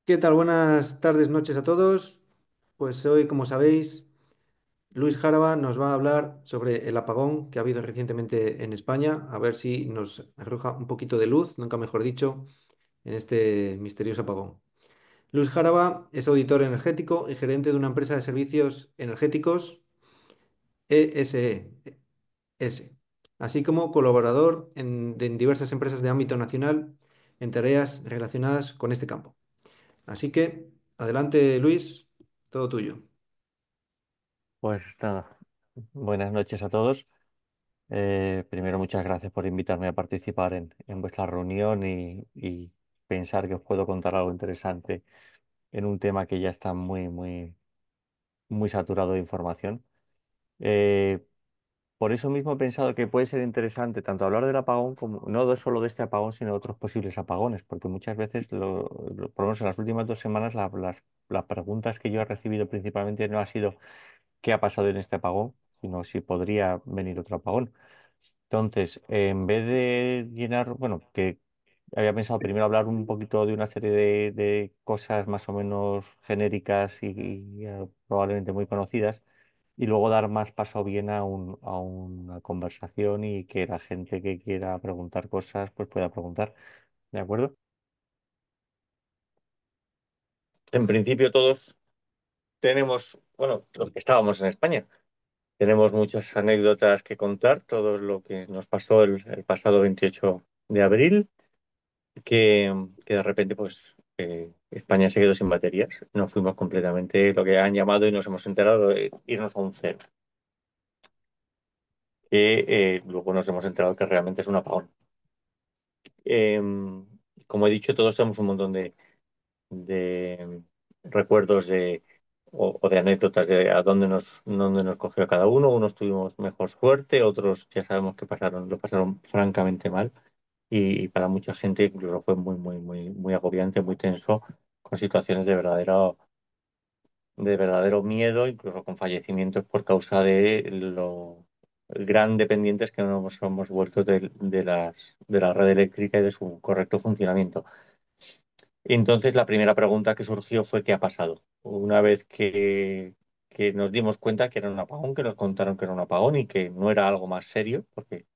¿Qué tal? Buenas tardes, noches a todos. Pues hoy, como sabéis, Luis Jaraba nos va a hablar sobre el apagón que ha habido recientemente en España, a ver si nos arroja un poquito de luz, nunca mejor dicho, en este misterioso apagón. Luis Jaraba es auditor energético y gerente de una empresa de servicios energéticos ESE, así como colaborador en diversas empresas de ámbito nacional en tareas relacionadas con este campo. Así que, adelante, Luis, todo tuyo. Pues nada, buenas noches a todos. Primero, muchas gracias por invitarme a participar en vuestra reunión y pensar que os puedo contar algo interesante en un tema que ya está muy saturado de información. Eh, por eso mismo he pensado que puede ser interesante tanto hablar del apagón como solo de este apagón, sino de otros posibles apagones, porque muchas veces, por lo menos en las últimas 2 semanas, las preguntas que yo he recibido principalmente no ha sido qué ha pasado en este apagón, sino si podría venir otro apagón. Entonces, en vez de llenar, bueno, que había pensado primero hablar un poquito de una serie de cosas más o menos genéricas y probablemente muy conocidas, y luego dar más paso bien a una conversación y que la gente que quiera preguntar cosas, pues pueda preguntar. ¿De acuerdo? En principio todos tenemos, bueno, los que estábamos en España, tenemos muchas anécdotas que contar, todo lo que nos pasó el pasado 28 de abril, que de repente pues España se quedó sin baterías, nos fuimos completamente lo que han llamado y nos hemos enterado de irnos a un cero, que luego nos hemos enterado que realmente es un apagón. Como he dicho, todos tenemos un montón de recuerdos o de anécdotas de a dónde nos cogió cada uno. Unos tuvimos mejor suerte, otros ya sabemos que lo pasaron francamente mal y para mucha gente incluso fue muy agobiante, muy tenso, con situaciones de verdadero miedo, incluso con fallecimientos por causa de lo gran dependientes que nos hemos vuelto de la red eléctrica y de su correcto funcionamiento. Y entonces la primera pregunta que surgió fue ¿qué ha pasado? Una vez que nos dimos cuenta que era un apagón, que nos contaron que era un apagón y que no era algo más serio, porque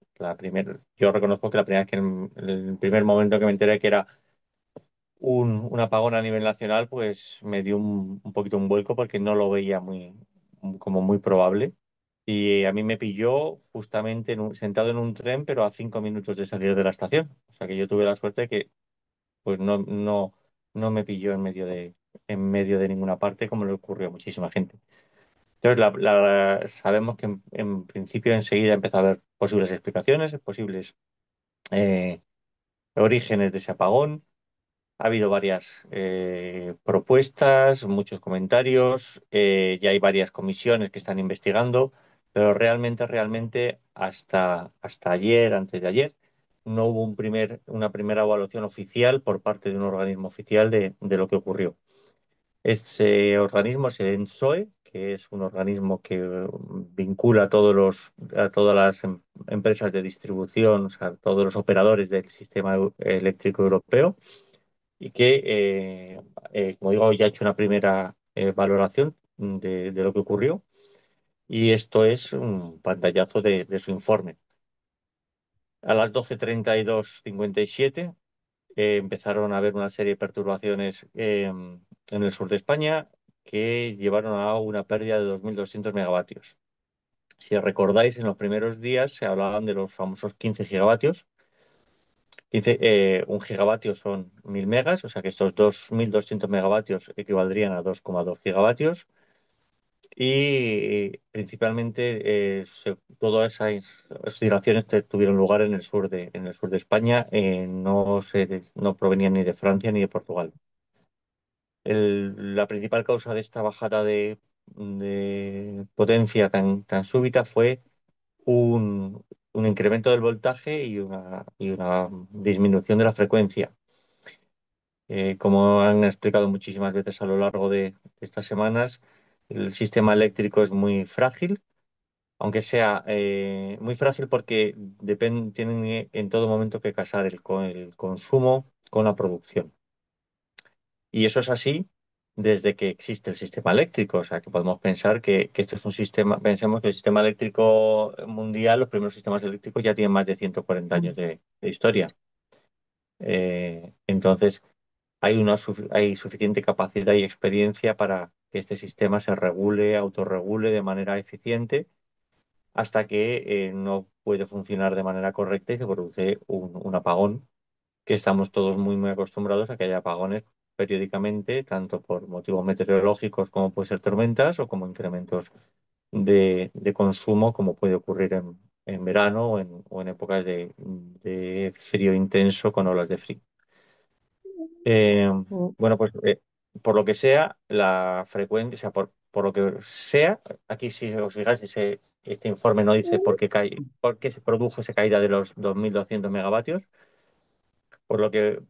yo reconozco que la primera vez el primer momento que me enteré que era un apagón a nivel nacional, pues me dio un poquito un vuelco porque no lo veía como muy probable. Y a mí me pilló justamente sentado en un tren, pero a 5 minutos de salir de la estación. O sea que yo tuve la suerte que pues no me pilló en medio de ninguna parte como le ocurrió a muchísima gente. Entonces, sabemos que en principio enseguida empezó a haber posibles explicaciones, posibles eh, orígenes de ese apagón. Ha habido varias propuestas, muchos comentarios, ya hay varias comisiones que están investigando, pero realmente hasta ayer, antes de ayer, no hubo una primera evaluación oficial por parte de un organismo oficial de lo que ocurrió. Ese organismo es el ENSOE, que es un organismo que vincula a todas las empresas de distribución, o sea, todos los operadores del sistema eléctrico europeo y que, como digo, ya ha hecho una primera valoración de lo que ocurrió y esto es un pantallazo de su informe. A las 12:32:57 empezaron a haber una serie de perturbaciones en el sur de España que llevaron a una pérdida de 2.200 megavatios. Si recordáis, en los primeros días se hablaban de los famosos 15 gigavatios. 1 gigavatio son 1.000 megas, o sea que estos 2.200 megavatios equivaldrían a 2,2 gigavatios. Y principalmente todas esas oscilaciones tuvieron lugar en el sur de España, no provenían ni de Francia ni de Portugal. La principal causa de esta bajada de potencia tan súbita fue un incremento del voltaje y una disminución de la frecuencia. Como han explicado muchísimas veces a lo largo de estas semanas, el sistema eléctrico es muy frágil, aunque sea muy frágil porque tienen en todo momento que casar el consumo con la producción. Y eso es así desde que existe el sistema eléctrico. O sea, que podemos pensar que esto es un sistema, pensemos que el sistema eléctrico mundial, los primeros sistemas eléctricos ya tienen más de 140 años de historia. Entonces, hay suficiente capacidad y experiencia para que este sistema se regule, autorregule de manera eficiente hasta que no puede funcionar de manera correcta y se produce un apagón, que estamos todos muy acostumbrados a que haya apagones periódicamente, tanto por motivos meteorológicos como puede ser tormentas o como incrementos de consumo, como puede ocurrir en verano o en épocas de frío intenso con olas de frío. Eh, bueno, pues por lo que sea, la frecuencia, o sea, por lo que sea, aquí si os fijáis, este informe no dice por qué se produjo esa caída de los 2.200 megavatios, por lo que,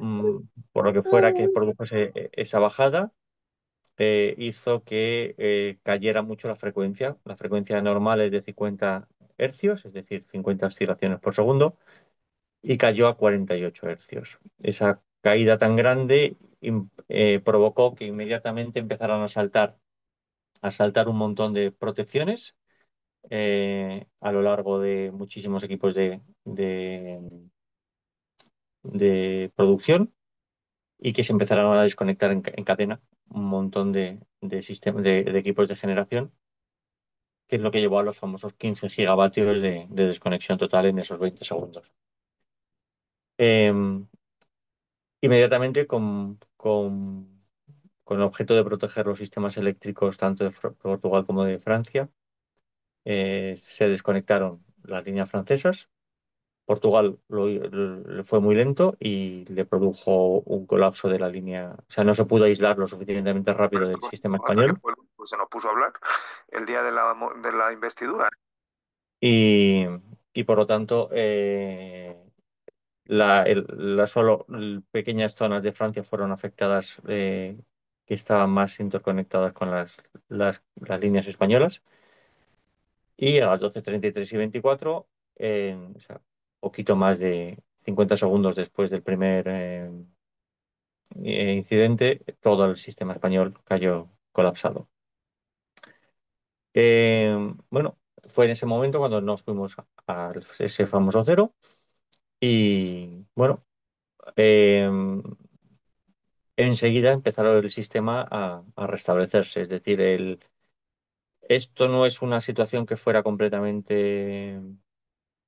mm, por lo que fuera que produjo esa bajada, hizo que cayera mucho la frecuencia. La frecuencia normal es de 50 hercios, es decir, 50 oscilaciones por segundo, y cayó a 48 hercios. Esa caída tan grande provocó que inmediatamente empezaran a saltar un montón de protecciones a lo largo de muchísimos equipos de producción y que se empezaron a desconectar en cadena un montón de equipos de generación, que es lo que llevó a los famosos 15 gigavatios de desconexión total en esos 20 segundos. Em, Inmediatamente con el objeto de proteger los sistemas eléctricos tanto de Portugal como de Francia, se desconectaron las líneas francesas. Portugal le fue muy lento y le produjo un colapso de la línea. O sea, no se pudo aislar lo suficientemente rápido del sistema Hasta que español se nos puso a hablar el día de la investidura. y, y por lo tanto, solo pequeñas zonas de Francia fueron afectadas, que estaban más interconectadas con las líneas españolas. Y a las 12:33 y 24, o sea, poquito más de 50 segundos después del primer incidente, todo el sistema español cayó colapsado. Bueno, fue en ese momento cuando nos fuimos a ese famoso cero y bueno, eh, enseguida empezaron el sistema a restablecerse. Es decir, esto no es una situación que fuera completamente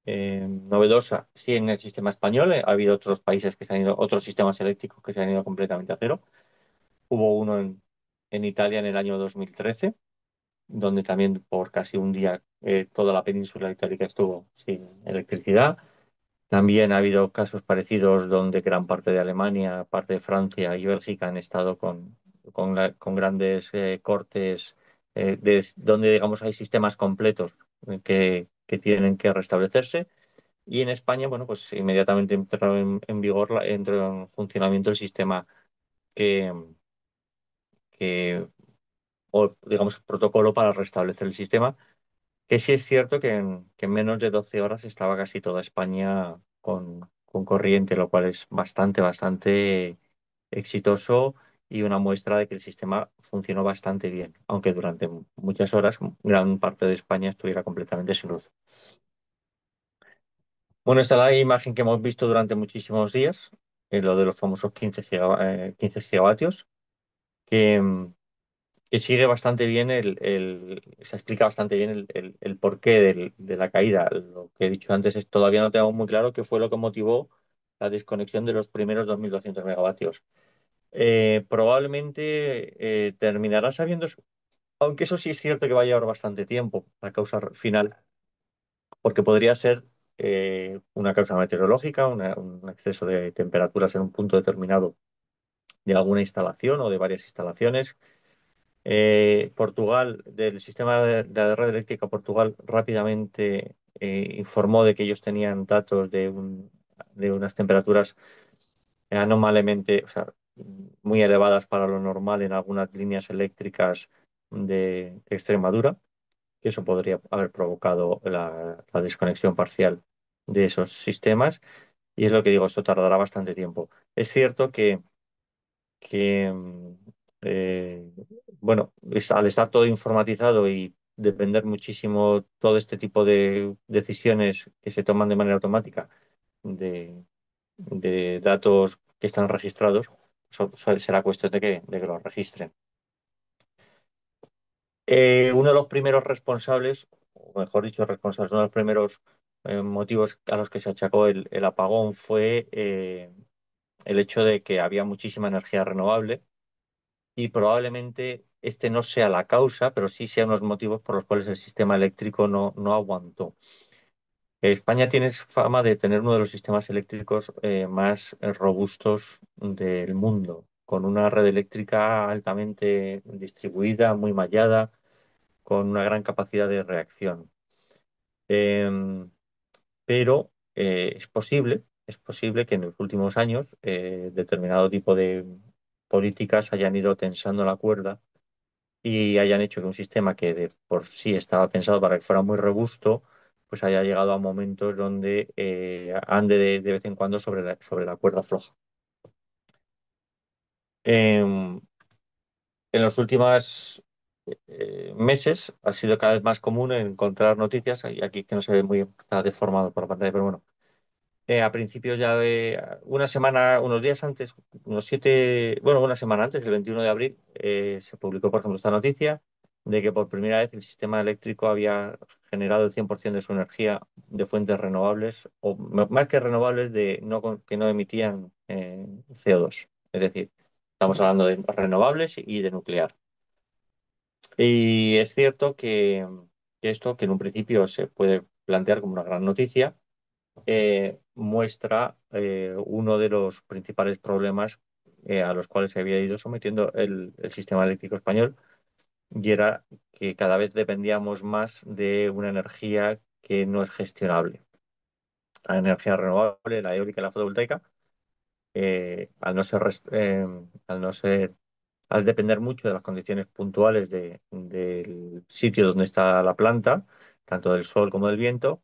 novedosa. Sí, en el sistema español ha habido otros países que se han ido, otros sistemas eléctricos que se han ido completamente a cero. Hubo uno en Italia en el año 2013, donde también por casi un día toda la península itálica estuvo sin electricidad. También ha habido casos parecidos donde gran parte de Alemania, parte de Francia y Bélgica han estado con grandes cortes, donde digamos hay sistemas completos que tienen que restablecerse. Y en España, bueno, pues inmediatamente entró en vigor, entró en funcionamiento el sistema que, o digamos, el protocolo para restablecer el sistema, que sí es cierto que en menos de 12 horas estaba casi toda España con corriente, lo cual es bastante exitoso y una muestra de que el sistema funcionó bastante bien, aunque durante muchas horas gran parte de España estuviera completamente sin luz. Bueno, esta es la imagen que hemos visto durante muchísimos días, lo de los famosos 15 gigavatios, que, que sigue bastante bien se explica bastante bien el porqué de la caída. Lo que he dicho antes es todavía no tenemos muy claro qué fue lo que motivó la desconexión de los primeros 2.200 megavatios. Probablemente terminará sabiendo, aunque eso sí es cierto que va a llevar bastante tiempo, la causa final, porque podría ser una causa meteorológica, un exceso de temperaturas en un punto determinado de alguna instalación o de varias instalaciones. Portugal, del sistema de la red eléctrica, Portugal rápidamente informó de que ellos tenían datos de unas temperaturas anormalmente, o sea, muy elevadas para lo normal en algunas líneas eléctricas de Extremadura, que eso podría haber provocado la desconexión parcial de esos sistemas. Y es lo que digo, esto tardará bastante tiempo. Es cierto que que, eh, bueno, al estar todo informatizado y depender muchísimo todo este tipo de decisiones que se toman de manera automática de, de datos que están registrados, será cuestión de que los registren. Uno de los primeros responsables, o mejor dicho, responsables, uno de los primeros motivos a los que se achacó el apagón fue el hecho de que había muchísima energía renovable y probablemente este no sea la causa, pero sí sean los motivos por los cuales el sistema eléctrico no aguantó. España tiene fama de tener uno de los sistemas eléctricos más robustos del mundo, con una red eléctrica altamente distribuida, muy mallada, con una gran capacidad de reacción. Em, pero es posible que en los últimos años determinado tipo de políticas hayan ido tensando la cuerda y hayan hecho que un sistema que de por sí estaba pensado para que fuera muy robusto, pues haya llegado a momentos donde ande de vez en cuando sobre la cuerda floja. Em, en los últimos meses ha sido cada vez más común encontrar noticias, y aquí que no se ve muy está deformado por la pantalla, pero bueno, a principios ya de una semana, unos días antes, una semana antes, el 21 de abril, se publicó, por ejemplo, esta noticia de que por primera vez el sistema eléctrico había generado el 100% de su energía de fuentes renovables, o más que renovables, que no emitían CO2. Es decir, estamos hablando de renovables y de nuclear. Y es cierto que esto, que en un principio se puede plantear como una gran noticia, muestra uno de los principales problemas a los cuales se había ido sometiendo el sistema eléctrico español, y era que cada vez dependíamos más de una energía que no es gestionable. La energía renovable, la eólica y la fotovoltaica, al no ser, al depender mucho de las condiciones puntuales del sitio donde está la planta, tanto del sol como del viento,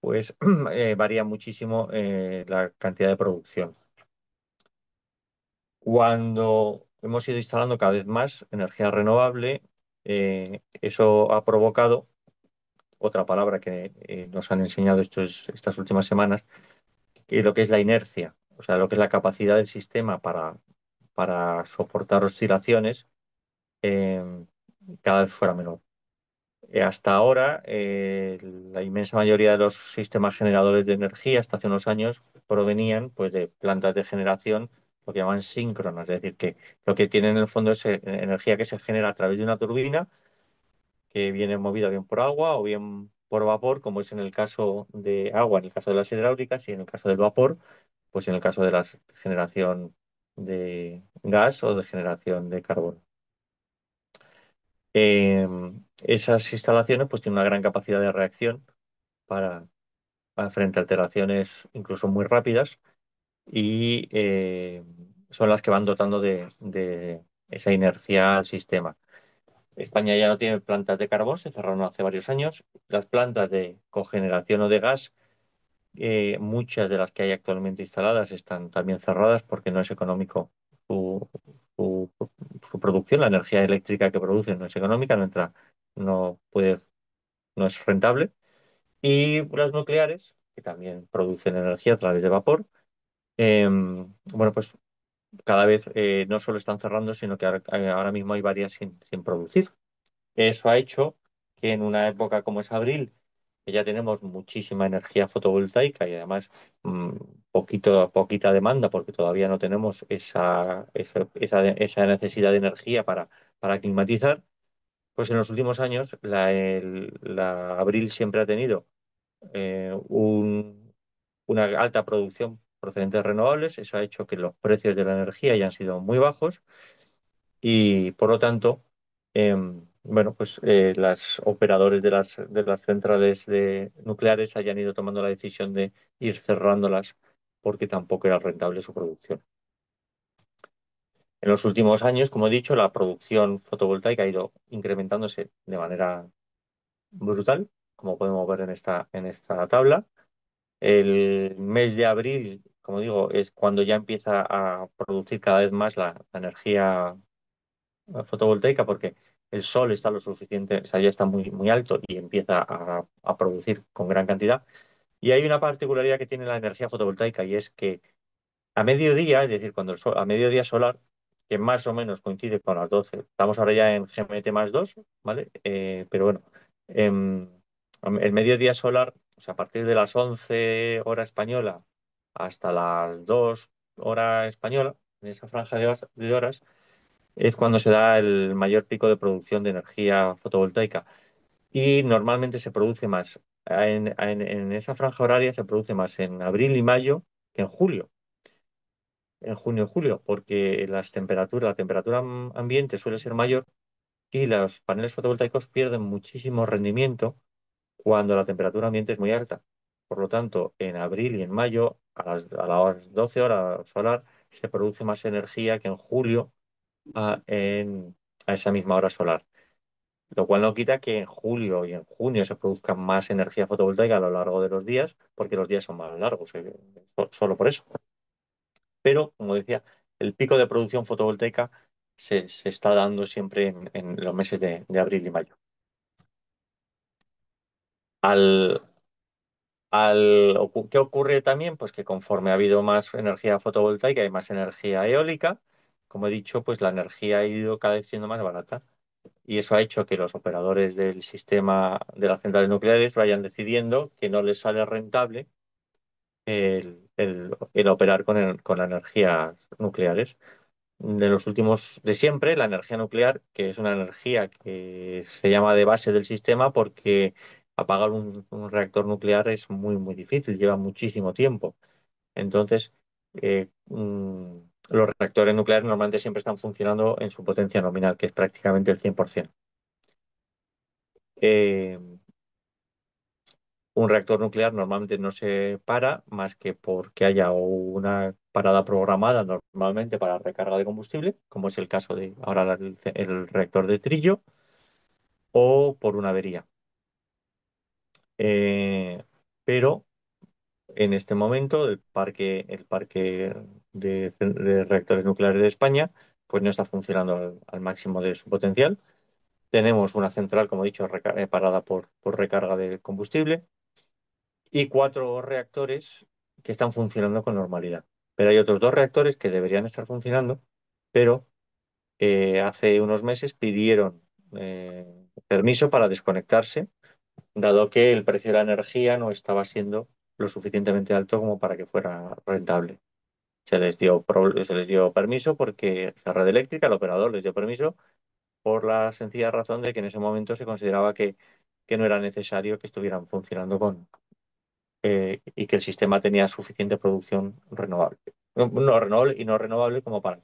pues varía muchísimo la cantidad de producción. Cuando hemos ido instalando cada vez más energía renovable, eso ha provocado otra palabra que nos han enseñado estas últimas semanas, que lo que es la inercia, o sea, lo que es la capacidad del sistema para soportar oscilaciones, eh, cada vez fuera menor. Hasta ahora, la inmensa mayoría de los sistemas generadores de energía, hasta hace unos años, provenían pues, de plantas de generación, lo que llaman síncronas, es decir, que lo que tienen en el fondo es energía que se genera a través de una turbina que viene movida bien por agua o bien por vapor, como es en el caso de agua, en el caso de las hidráulicas, y en el caso del vapor, pues en el caso de la generación de gas o de generación de carbón. Esas instalaciones pues tienen una gran capacidad de reacción para, frente a alteraciones incluso muy rápidas, y son las que van dotando de esa inercia al sistema. España ya no tiene plantas de carbón, se cerraron hace varios años. Las plantas de cogeneración o de gas, muchas de las que hay actualmente instaladas están también cerradas porque no es económico su, su- su producción, la energía eléctrica que producen no es económica, no puede, no es rentable. Y las nucleares, que también producen energía a través de vapor, bueno, pues cada vez no solo están cerrando, sino que ahora mismo hay varias sin producir. Eso ha hecho que en una época como es abril, que ya tenemos muchísima energía fotovoltaica y además mm, poquita demanda, porque todavía no tenemos esa necesidad de energía para climatizar, pues en los últimos años la abril siempre ha tenido una alta producción procedente de renovables. Eso ha hecho que los precios de la energía hayan sido muy bajos y, por lo tanto, bueno, pues los operadores de las centrales nucleares hayan ido tomando la decisión de ir cerrándolas porque tampoco era rentable su producción. En los últimos años, como he dicho, la producción fotovoltaica ha ido incrementándose de manera brutal, como podemos ver en esta tabla. El mes de abril como digo, es cuando ya empieza a producir cada vez más la energía fotovoltaica, porque el sol está lo suficiente, o sea, ya está muy, muy alto y empieza a producir con gran cantidad. Y hay una particularidad que tiene la energía fotovoltaica y es que a mediodía, es decir, cuando a mediodía solar, que más o menos coincide con las 12, estamos ahora ya en GMT+2, ¿vale? Pero bueno, em, el mediodía solar, o sea, a partir de las 11 hora española hasta las 2 hora española, en esa franja de horas, es cuando se da el mayor pico de producción de energía fotovoltaica. Y normalmente se produce más, en esa franja horaria se produce más en abril y mayo que en julio, en junio y julio, porque la temperatura ambiente suele ser mayor y los paneles fotovoltaicos pierden muchísimo rendimiento cuando la temperatura ambiente es muy alta. Por lo tanto, en abril y en mayo, a las 12 horas solar, se produce más energía que en julio a esa misma hora solar. Lo cual no quita que en julio y en junio se produzca más energía fotovoltaica a lo largo de los días, porque los días son más largos, solo por eso. Pero, como decía, el pico de producción fotovoltaica se está dando siempre en los meses de abril y mayo. Al, ¿Qué ocurre también? Pues que conforme ha habido más energía fotovoltaica y más energía eólica, como he dicho, pues la energía ha ido cada vez siendo más barata. Y eso ha hecho que los operadores del sistema de las centrales nucleares vayan decidiendo que no les sale rentable el operar con las energías nucleares. De siempre, la energía nuclear, que es una energía que se llama de base del sistema porque apagar un reactor nuclear es muy, muy difícil, lleva muchísimo tiempo. Entonces, los reactores nucleares normalmente siempre están funcionando en su potencia nominal, que es prácticamente el 100%. Eh, un reactor nuclear normalmente no se para más que porque haya una parada programada normalmente para recarga de combustible, como es el caso de ahora el reactor de Trillo, o por una avería. Eh, pero en este momento el parque de reactores nucleares de España pues no está funcionando al máximo de su potencial. Tenemos una central, como he dicho, parada por recarga de combustible y 4 reactores que están funcionando con normalidad. Pero hay otros 2 reactores que deberían estar funcionando, pero hace unos meses pidieron eh, permiso para desconectarse, dado que el precio de la energía no estaba siendo lo suficientemente alto como para que fuera rentable. Se les dio permiso porque la red eléctrica, el operador, les dio permiso por la sencilla razón de que en ese momento se consideraba que no era necesario que estuvieran funcionando y que el sistema tenía suficiente producción renovable. No, no renovable y no renovable como para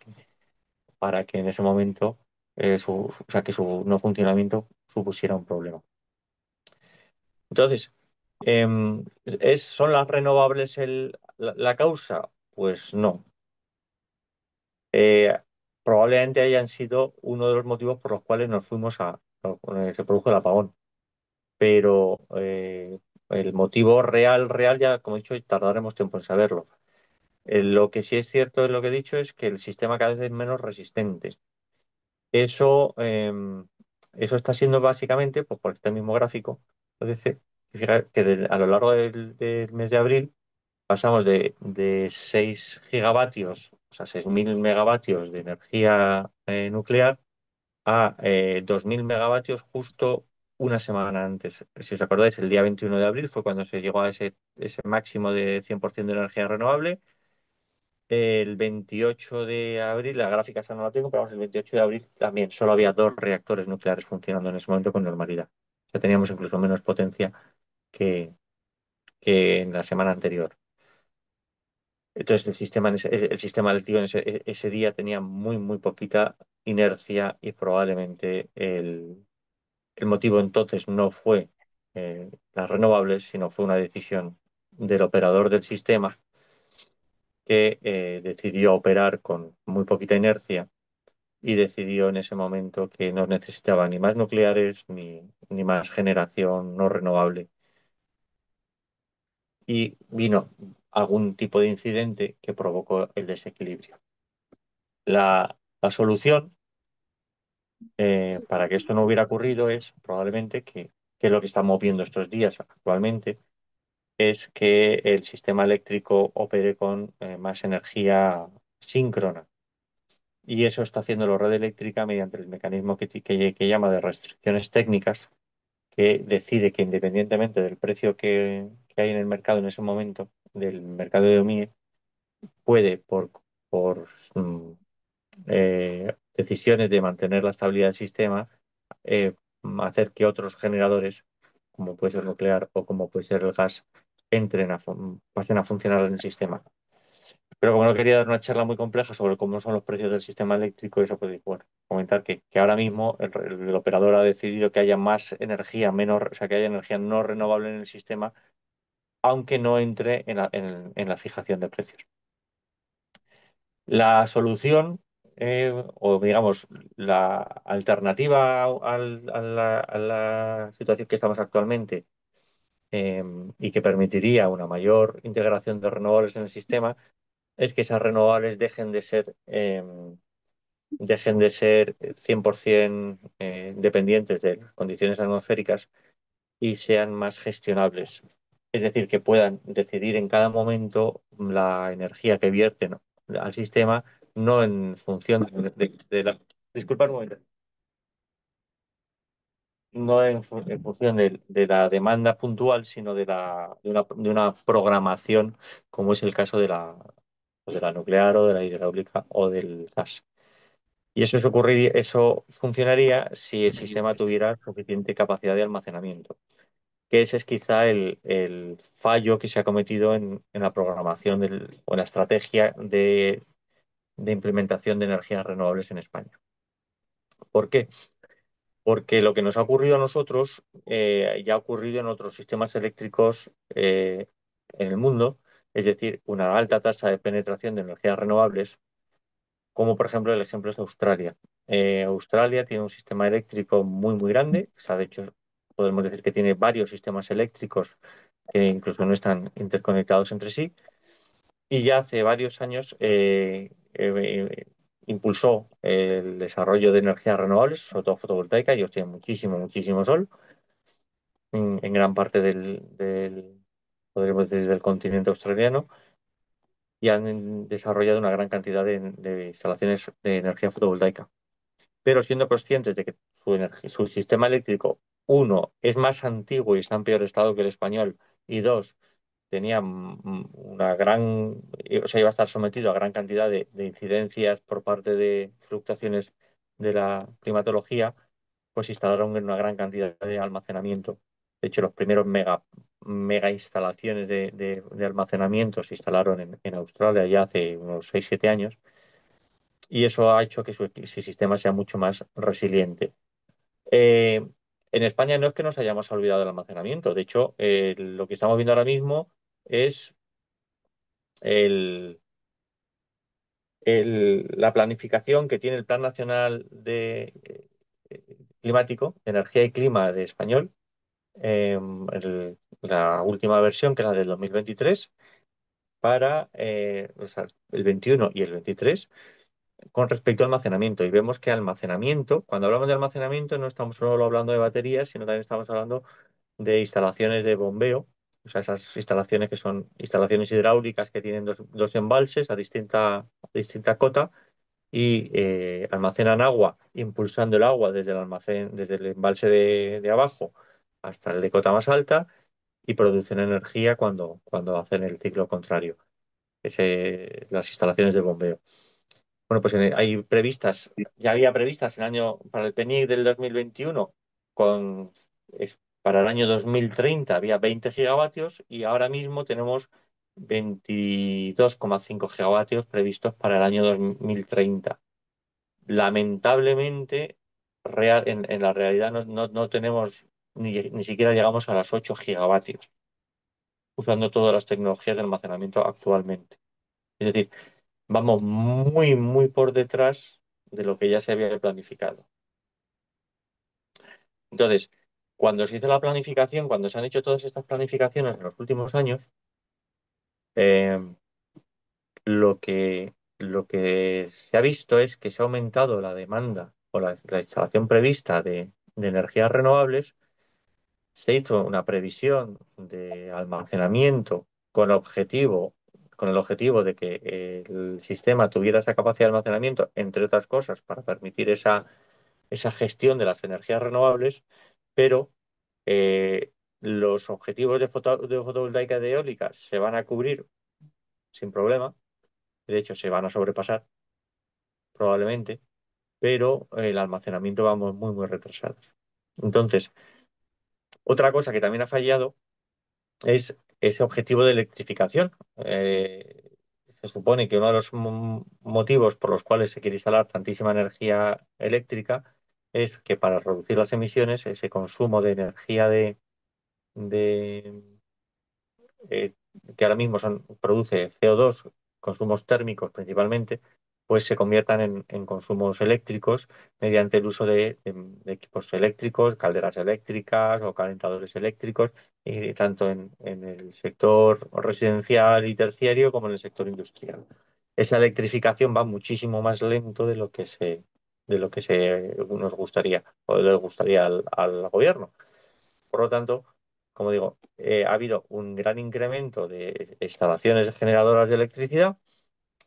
que en ese momento o sea, que su no funcionamiento supusiera un problema. Entonces, ¿son las renovables la causa? Pues no. Eh, Probablemente hayan sido uno de los motivos por los cuales se produjo el apagón, pero el motivo real, real, ya como he dicho, tardaremos tiempo en saberlo. Lo que sí es cierto de lo que he dicho es que el sistema cada vez es menos resistente. Eso, eso está siendo básicamente, pues por este mismo gráfico, es decir, fijar que a lo largo del mes de abril pasamos de 6 gigavatios, o sea, 6.000 megavatios de energía nuclear a 2.000 megavatios justo una semana antes. Si os acordáis, el día 21 de abril fue cuando se llegó a ese máximo de 100% de energía renovable. El 28 de abril, la gráfica esa no la tengo, pero vamos, el 28 de abril también solo había 2 reactores nucleares funcionando en ese momento con normalidad. O sea, teníamos incluso menos potencia que, que en la semana anterior. Entonces, el sistema eléctrico en ese día tenía muy, muy poquita inercia y probablemente el motivo entonces no fue las renovables, sino fue una decisión del operador del sistema que decidió operar con muy poquita inercia y decidió en ese momento que no necesitaba ni más nucleares ni más generación no renovable. Y vino algún tipo de incidente que provocó el desequilibrio. La solución para que esto no hubiera ocurrido es probablemente que lo que estamos viendo estos días actualmente es que el sistema eléctrico opere con más energía síncrona. Y eso está haciendo la red eléctrica mediante el mecanismo que llama de restricciones técnicas, que decide que independientemente del precio que hay en el mercado en ese momento, del mercado de OMIE, puede, por decisiones de mantener la estabilidad del sistema, eh, hacer que otros generadores, como puede ser el nuclear o como puede ser el gas, pasen a funcionar en el sistema. Pero como no quería dar una charla muy compleja sobre cómo son los precios del sistema eléctrico, eso pues, bueno, comentar que ahora mismo el operador ha decidido que haya más energía, menos, o sea, que haya energía no renovable en el sistema, aunque no entre en la fijación de precios. La solución, o digamos, la alternativa a la situación que estamos actualmente, y que permitiría una mayor integración de renovables en el sistema, es que esas renovables dejen de ser 100% dependientes de las condiciones atmosféricas y sean más gestionables. Es decir, que puedan decidir en cada momento la energía que vierten al sistema, no en función de la... Disculpa un momento. No en función de la demanda puntual, sino de una programación, como es el caso de la nuclear o de la hidráulica o del gas. Y eso funcionaría si el sistema tuviera suficiente capacidad de almacenamiento, que ese es quizá el fallo que se ha cometido en la programación o en la estrategia de implementación de energías renovables en España. ¿Por qué? Porque lo que nos ha ocurrido a nosotros ya ha ocurrido en otros sistemas eléctricos en el mundo, es decir, una alta tasa de penetración de energías renovables, como por ejemplo el ejemplo es Australia. Australia tiene un sistema eléctrico muy, muy grande, o sea, de hecho podemos decir que tiene varios sistemas eléctricos que incluso no están interconectados entre sí, y ya hace varios años impulsó el desarrollo de energías renovables, sobre todo fotovoltaica. Ellos tienen muchísimo, muchísimo sol en gran parte podríamos decir, del continente australiano, y han desarrollado una gran cantidad de instalaciones de energía fotovoltaica. Pero siendo conscientes de que su sistema eléctrico, uno, es más antiguo y está en peor estado que el español, y dos, tenía o sea, iba a estar sometido a gran cantidad de incidencias por parte de fluctuaciones de la climatología, pues instalaron una gran cantidad de almacenamiento. De hecho, los primeros mega instalaciones de almacenamiento se instalaron en Australia ya hace unos 6 7 años, y eso ha hecho que su sistema sea mucho más resiliente. Eh, en España no es que nos hayamos olvidado del almacenamiento. De hecho, lo que estamos viendo ahora mismo es el, la planificación que tiene el Plan Nacional Climático, de Energía y Clima de Español, la última versión, que es la del 2023, para o sea, el 21 y el 23, con respecto al almacenamiento. Y vemos que almacenamiento, cuando hablamos de almacenamiento, no estamos solo hablando de baterías, sino también estamos hablando de instalaciones de bombeo, o sea, esas instalaciones que son instalaciones hidráulicas que tienen dos embalses a distinta cota, y almacenan agua, impulsando el agua desde el almacén, desde el embalse de abajo hasta el de cota más alta, y producen energía cuando hacen el ciclo contrario, las instalaciones de bombeo. Bueno, pues ya había previstas para el PNIEC del 2021, para el año 2030 había 20 gigavatios, y ahora mismo tenemos 22,5 gigavatios previstos para el año 2030. Lamentablemente, en la realidad no tenemos, ni siquiera llegamos a las 8 gigavatios, usando todas las tecnologías de almacenamiento actualmente. Es decir, vamos muy, muy por detrás de lo que ya se había planificado. Entonces, cuando se hizo la planificación, cuando se han hecho todas estas planificaciones en los últimos años, Eh, lo que se ha visto es que se ha aumentado la demanda o la instalación prevista de energías renovables. Se hizo una previsión de almacenamiento con el objetivo de que el sistema tuviera esa capacidad de almacenamiento, entre otras cosas, para permitir esa gestión de las energías renovables, pero los objetivos de fotovoltaica y de eólica se van a cubrir sin problema, de hecho se van a sobrepasar probablemente, pero el almacenamiento vamos muy, muy retrasados. Entonces, otra cosa que también ha fallado es ese objetivo de electrificación. Se supone que uno de los motivos por los cuales se quiere instalar tantísima energía eléctrica es que para reducir las emisiones, ese consumo de energía de, eh, que ahora mismo produce CO2, consumos térmicos principalmente, pues se conviertan en consumos eléctricos mediante el uso de equipos eléctricos, calderas eléctricas o calentadores eléctricos, y tanto en el sector residencial y terciario como en el sector industrial. Esa electrificación va muchísimo más lento de lo que nos gustaría o le gustaría al gobierno. Por lo tanto, como digo, ha habido un gran incremento de instalaciones generadoras de electricidad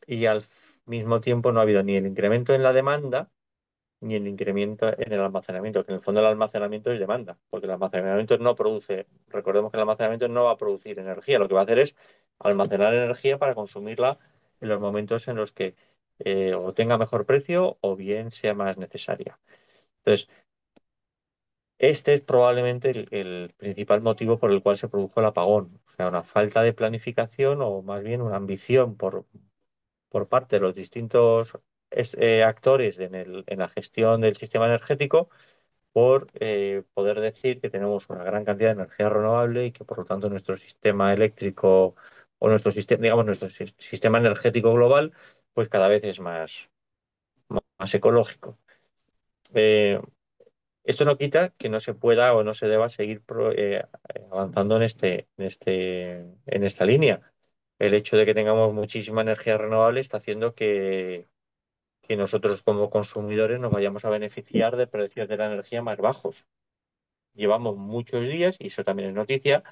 y al mismo tiempo no ha habido ni el incremento en la demanda ni el incremento en el almacenamiento, que en el fondo el almacenamiento es demanda, porque el almacenamiento no produce, recordemos que el almacenamiento no va a producir energía, lo que va a hacer es almacenar energía para consumirla en los momentos en los que o tenga mejor precio o bien sea más necesaria. Entonces, este es probablemente el principal motivo por el cual se produjo el apagón, o sea, una falta de planificación o más bien una ambición por parte de los distintos actores en la gestión del sistema energético por poder decir que tenemos una gran cantidad de energía renovable y que por lo tanto nuestro sistema eléctrico o nuestro sistema, digamos, nuestro sistema energético global, pues cada vez es más ecológico. Eh, Esto no quita que no se pueda o no se deba seguir avanzando en esta línea. El hecho de que tengamos muchísima energía renovable está haciendo que nosotros como consumidores nos vayamos a beneficiar de precios de la energía más bajos. Llevamos muchos días, y eso también es noticia,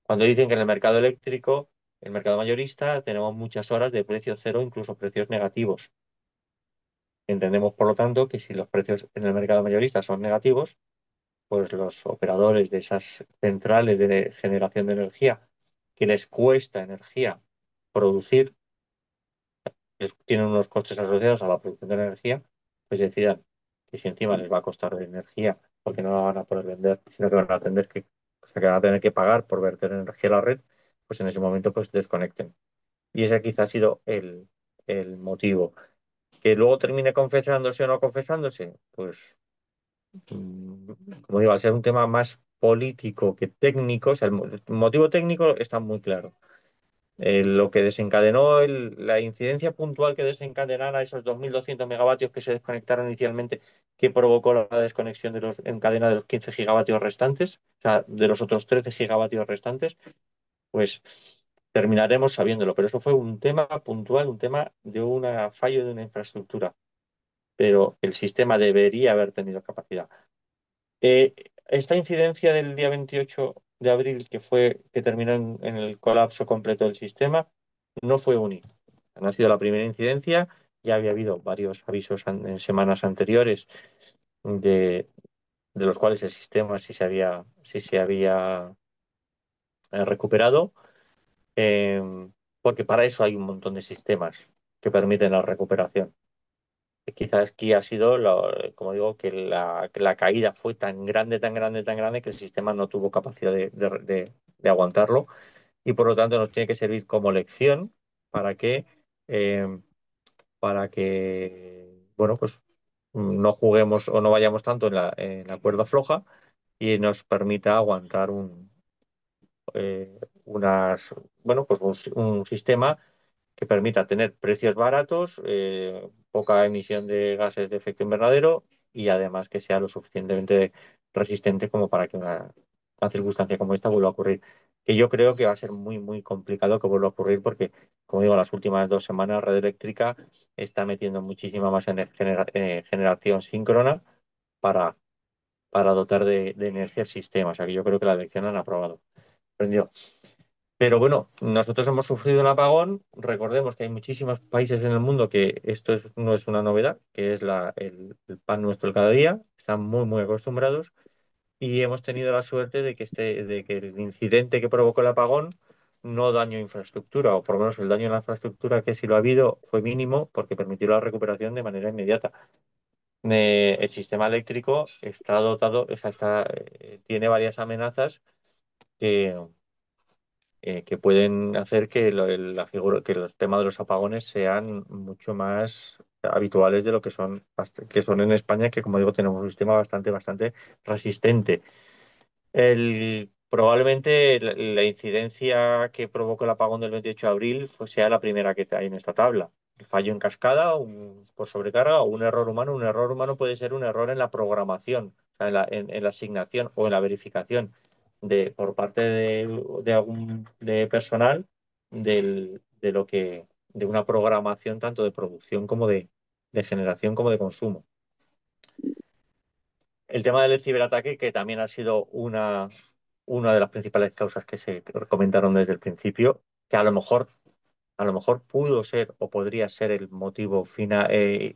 cuando dicen que en el mercado eléctrico, el mercado mayorista, tenemos muchas horas de precio cero, incluso precios negativos. Entendemos, por lo tanto, que si los precios en el mercado mayorista son negativos, pues los operadores de esas centrales de generación de energía, que les cuesta energía producir, tienen unos costes asociados a la producción de energía, pues decidan que si encima les va a costar de energía porque no la van a poder vender, sino que van a tener o sea, que van a tener que pagar por verter energía a la red, pues en ese momento pues desconecten. Y ese quizá ha sido el motivo. Que luego termine confesándose o no confesándose, pues como digo, al ser un tema más político que técnico, o sea, el motivo técnico está muy claro. Lo que desencadenó la incidencia puntual que desencadenara esos 2.200 megavatios que se desconectaron inicialmente, que provocó la desconexión en cadena de los 15 gigavatios restantes, o sea, de los otros 13 gigavatios restantes, pues terminaremos sabiéndolo. Pero eso fue un tema puntual, un tema de un fallo de una infraestructura. Pero el sistema debería haber tenido capacidad. Eh, Esta incidencia del día 28 de abril, que terminó en el colapso completo del sistema, no fue única. No ha sido la primera incidencia, ya había habido varios avisos en semanas anteriores de, de los cuales el sistema sí se había recuperado, eh, porque para eso hay un montón de sistemas que permiten la recuperación. Quizás aquí ha sido, como digo, que la caída fue tan grande, tan grande, tan grande que el sistema no tuvo capacidad de aguantarlo y por lo tanto nos tiene que servir como lección para que, eh, bueno, pues no juguemos o no vayamos tanto en la cuerda floja y nos permita aguantar eh, unas, bueno, pues un sistema que permita tener precios baratos, poca emisión de gases de efecto invernadero y además que sea lo suficientemente resistente como para que una circunstancia como esta vuelva a ocurrir. que yo creo que va a ser muy, muy complicado que vuelva a ocurrir porque, como digo, las últimas 2 semanas Red Eléctrica está metiendo muchísima más generación síncrona para, para dotar de energía el sistema. O sea que yo creo que la elección la han aprobado. Prendió. Pero bueno, nosotros hemos sufrido un apagón. Recordemos que hay muchísimos países en el mundo que no es una novedad, que es el pan nuestro de cada día. Están muy, muy acostumbrados y hemos tenido la suerte de que el incidente que provocó el apagón no dañó infraestructura, o por lo menos el daño en la infraestructura que sí lo ha habido fue mínimo porque permitió la recuperación de manera inmediata. El sistema eléctrico está dotado, o sea, tiene varias amenazas que, que pueden hacer que, que los temas de los apagones sean mucho más habituales de lo que son en España, que como digo tenemos un sistema bastante resistente. Probablemente la incidencia que provocó el apagón del 28 de abril sea la primera que hay en esta tabla. El fallo en cascada, por sobrecarga o un error humano. Un error humano puede ser un error en la programación, o sea, en la asignación o en la verificación por parte de algún de personal de una programación tanto de producción como de generación como de consumo. El tema del ciberataque, que también ha sido una de las principales causas que se comentaron desde el principio, que a lo mejor pudo ser o podría ser el motivo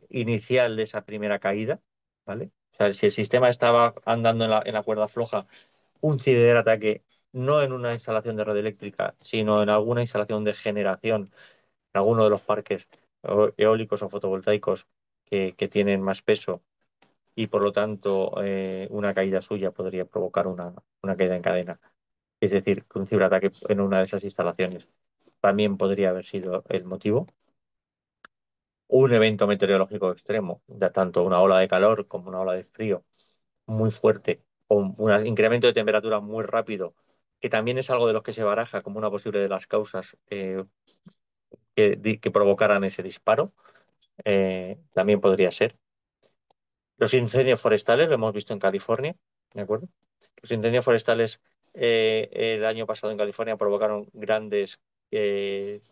inicial de esa primera caída, ¿vale? O sea, si el sistema estaba andando en la cuerda floja, un ciberataque no en una instalación de red eléctrica, sino en alguna instalación de generación, en alguno de los parques eólicos o fotovoltaicos que tienen más peso y por lo tanto una caída suya podría provocar una caída en cadena. Es decir, que un ciberataque en una de esas instalaciones también podría haber sido el motivo. Un evento meteorológico extremo, ya tanto una ola de calor como una ola de frío muy fuerte o un incremento de temperatura muy rápido, que también es algo de los que se baraja como una posible de las causas que provocaran ese disparo, también podría ser. Los incendios forestales, lo hemos visto en California, ¿de acuerdo? Los incendios forestales el año pasado en California provocaron grandes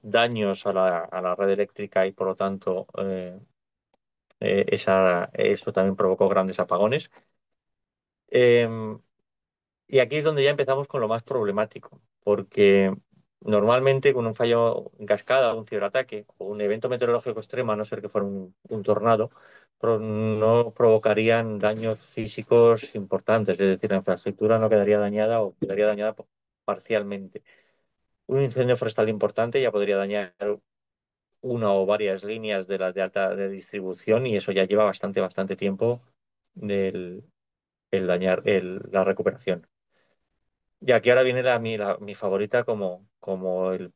daños a la red eléctrica y por lo tanto eso también provocó grandes apagones. Em, y aquí es donde ya empezamos con lo más problemático, porque normalmente con un fallo en cascada, un ciberataque o un evento meteorológico extremo, a no ser que fuera un tornado, no provocarían daños físicos importantes, es decir, la infraestructura no quedaría dañada o quedaría dañada parcialmente. Un incendio forestal importante ya podría dañar una o varias líneas de las de alta de distribución y eso ya lleva bastante tiempo del el dañar la recuperación. Y aquí ahora viene mi favorita como la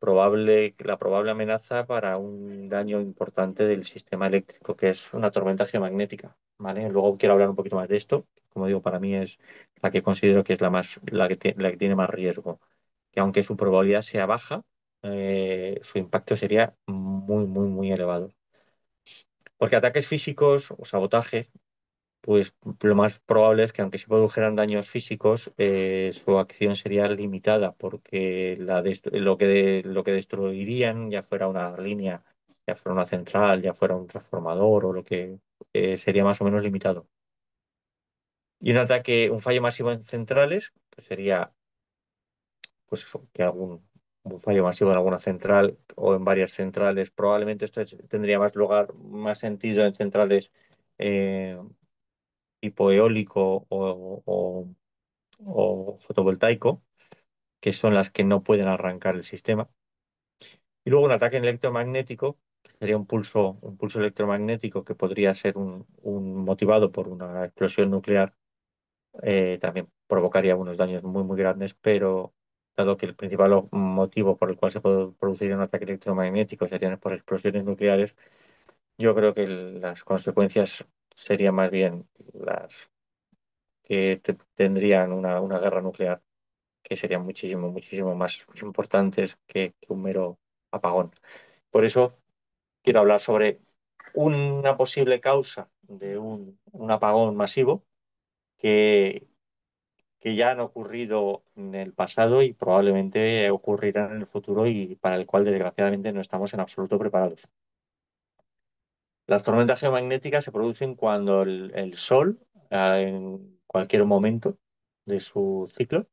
probable amenaza para un daño importante del sistema eléctrico, que es una tormenta geomagnética, ¿vale? Luego quiero hablar un poquito más de esto. Como digo, para mí es la que considero que es la que tiene más riesgo. Que aunque su probabilidad sea baja, su impacto sería muy elevado. Porque ataques físicos o sabotaje pues lo más probable es que aunque se produjeran daños físicos, su acción sería limitada porque lo que destruirían, ya fuera una línea, ya fuera una central, ya fuera un transformador o lo que sería más o menos limitado. Y un fallo masivo en centrales, pues sería pues eso, un fallo masivo en alguna central o en varias centrales. Probablemente tendría más lugar, más sentido en centrales eh, tipo eólico o fotovoltaico, que son las que no pueden arrancar el sistema. Y luego un ataque electromagnético, que sería un pulso electromagnético que podría ser un motivado por una explosión nuclear, también provocaría unos daños muy grandes, pero dado que el principal motivo por el cual se puede producir un ataque electromagnético serían por explosiones nucleares, yo creo que las consecuencias serían más bien las que tendrían una guerra nuclear que serían muchísimo más importantes que un mero apagón. Por eso quiero hablar sobre una posible causa de un apagón masivo que, que ya han ocurrido en el pasado y probablemente ocurrirán en el futuro y para el cual desgraciadamente no estamos en absoluto preparados. Las tormentas geomagnéticas se producen cuando el Sol, en cualquier momento de su ciclo,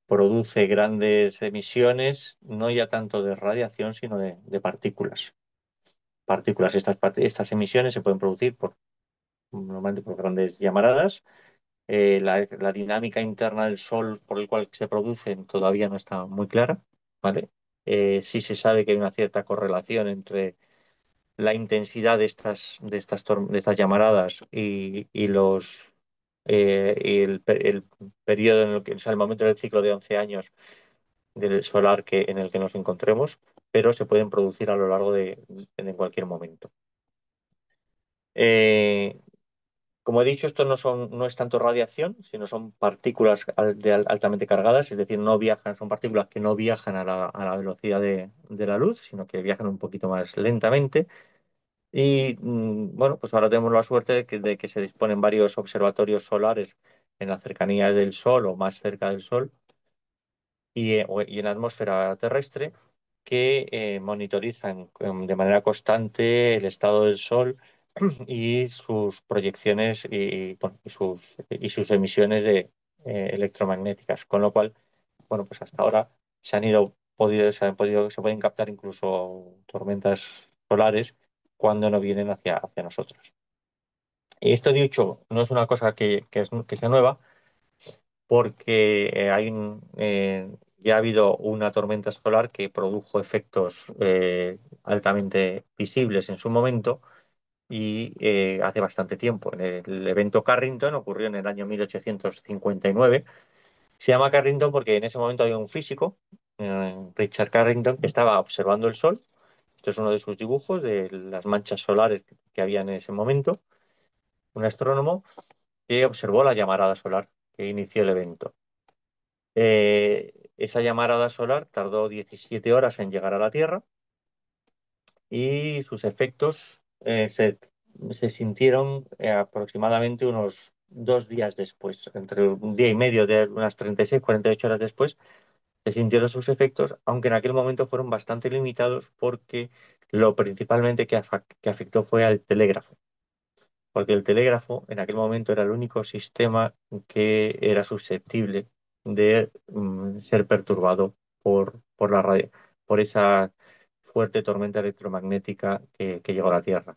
produce grandes emisiones, no ya tanto de radiación, sino de partículas. Partículas, estas emisiones se pueden producir normalmente por grandes llamaradas. La dinámica interna del Sol por el cual se producen todavía no está muy clara, ¿vale? Sí se sabe que hay una cierta correlación entre la intensidad de estas llamaradas y el periodo en el que, o sea, el momento del ciclo de 11 años del solar en el que nos encontremos, pero se pueden producir a lo largo de cualquier momento. Eh, Como he dicho, esto no es tanto radiación, sino son partículas altamente cargadas, es decir, no viajan, son partículas que no viajan a la velocidad de la luz, sino que viajan un poquito más lentamente. Y bueno, pues ahora tenemos la suerte de que se disponen varios observatorios solares en las cercanías del Sol o más cerca del Sol y en la atmósfera terrestre que monitorizan de manera constante el estado del Sol y sus proyecciones bueno, y sus emisiones electromagnéticas. Con lo cual, bueno, pues hasta ahora se pueden captar incluso tormentas solares cuando no vienen hacia nosotros. Y esto dicho, no es una cosa que sea nueva, porque ya ha habido una tormenta solar que produjo efectos altamente visibles en su momento y hace bastante tiempo. El evento Carrington ocurrió en el año 1859. Se llama Carrington porque en ese momento había un físico, Richard Carrington, que estaba observando el Sol. Esto es uno de sus dibujos de las manchas solares que había en ese momento. Un astrónomo que observó la llamarada solar que inició el evento. Esa llamarada solar tardó 17 horas en llegar a la Tierra y sus efectos se sintieron aproximadamente unos 2 días después, entre un día y medio, de unas 36, 48 horas después, se sintieron sus efectos, aunque en aquel momento fueron bastante limitados porque lo principalmente que afectó fue al telégrafo, porque el telégrafo en aquel momento era el único sistema que era susceptible de ser perturbado por esa fuerte tormenta electromagnética que llegó a la Tierra.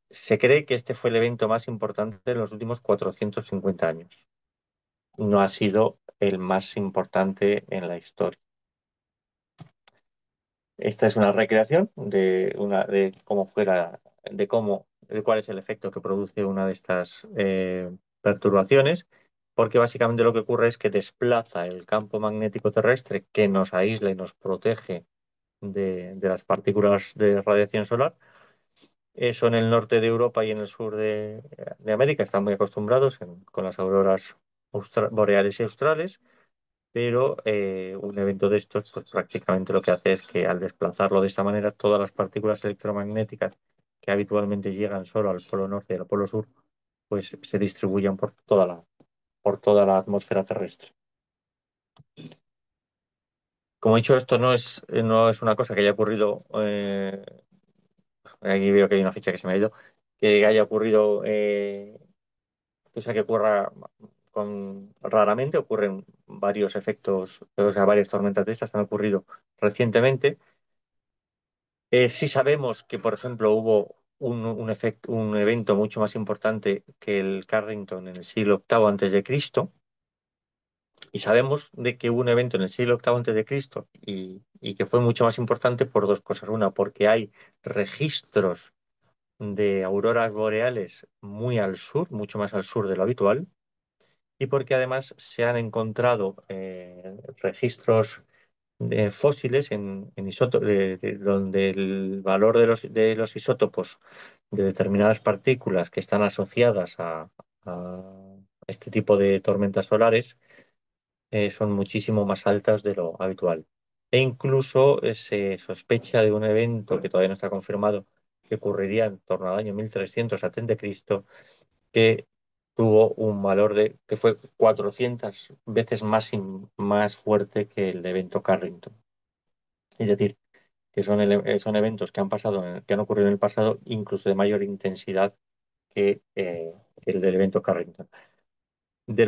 Se cree que este fue el evento más importante de los últimos 450 años. No ha sido el más importante en la historia. Esta es una recreación de cómo fuera, de cuál es el efecto que produce una de estas perturbaciones, porque básicamente lo que ocurre es que desplaza el campo magnético terrestre que nos aísla y nos protege de las partículas de radiación solar. Eso en el norte de Europa y en el sur de América están muy acostumbrados con las auroras boreales y australes, pero un evento de estos pues prácticamente lo que hace es que al desplazarlo de esta manera, todas las partículas electromagnéticas que habitualmente llegan solo al polo norte y al polo sur, pues se distribuyan por toda la atmósfera terrestre. Como he dicho, esto no es una cosa que haya ocurrido, aquí veo que hay una ficha que se me ha ido, que haya ocurrido, o sea, que ocurra raramente, ocurren varios efectos, o sea, varias tormentas de estas han ocurrido recientemente. Sí sabemos que, por ejemplo, hubo un evento mucho más importante que el Carrington en el siglo octavo antes de Cristo, y sabemos de que hubo un evento en el siglo octavo antes de Cristo y que fue mucho más importante por dos cosas. Una, porque hay registros de auroras boreales muy al sur, mucho más al sur de lo habitual, y porque además se han encontrado registros fósiles donde el valor de los isótopos de determinadas partículas que están asociadas a este tipo de tormentas solares son muchísimo más altas de lo habitual. E incluso se sospecha de un evento que todavía no está confirmado, que ocurriría en torno al año 1300 a.C., que tuvo un valor que fue 400 veces más fuerte que el evento Carrington. Es decir, que son eventos que han pasado, que han ocurrido en el pasado, incluso de mayor intensidad que el del evento Carrington. De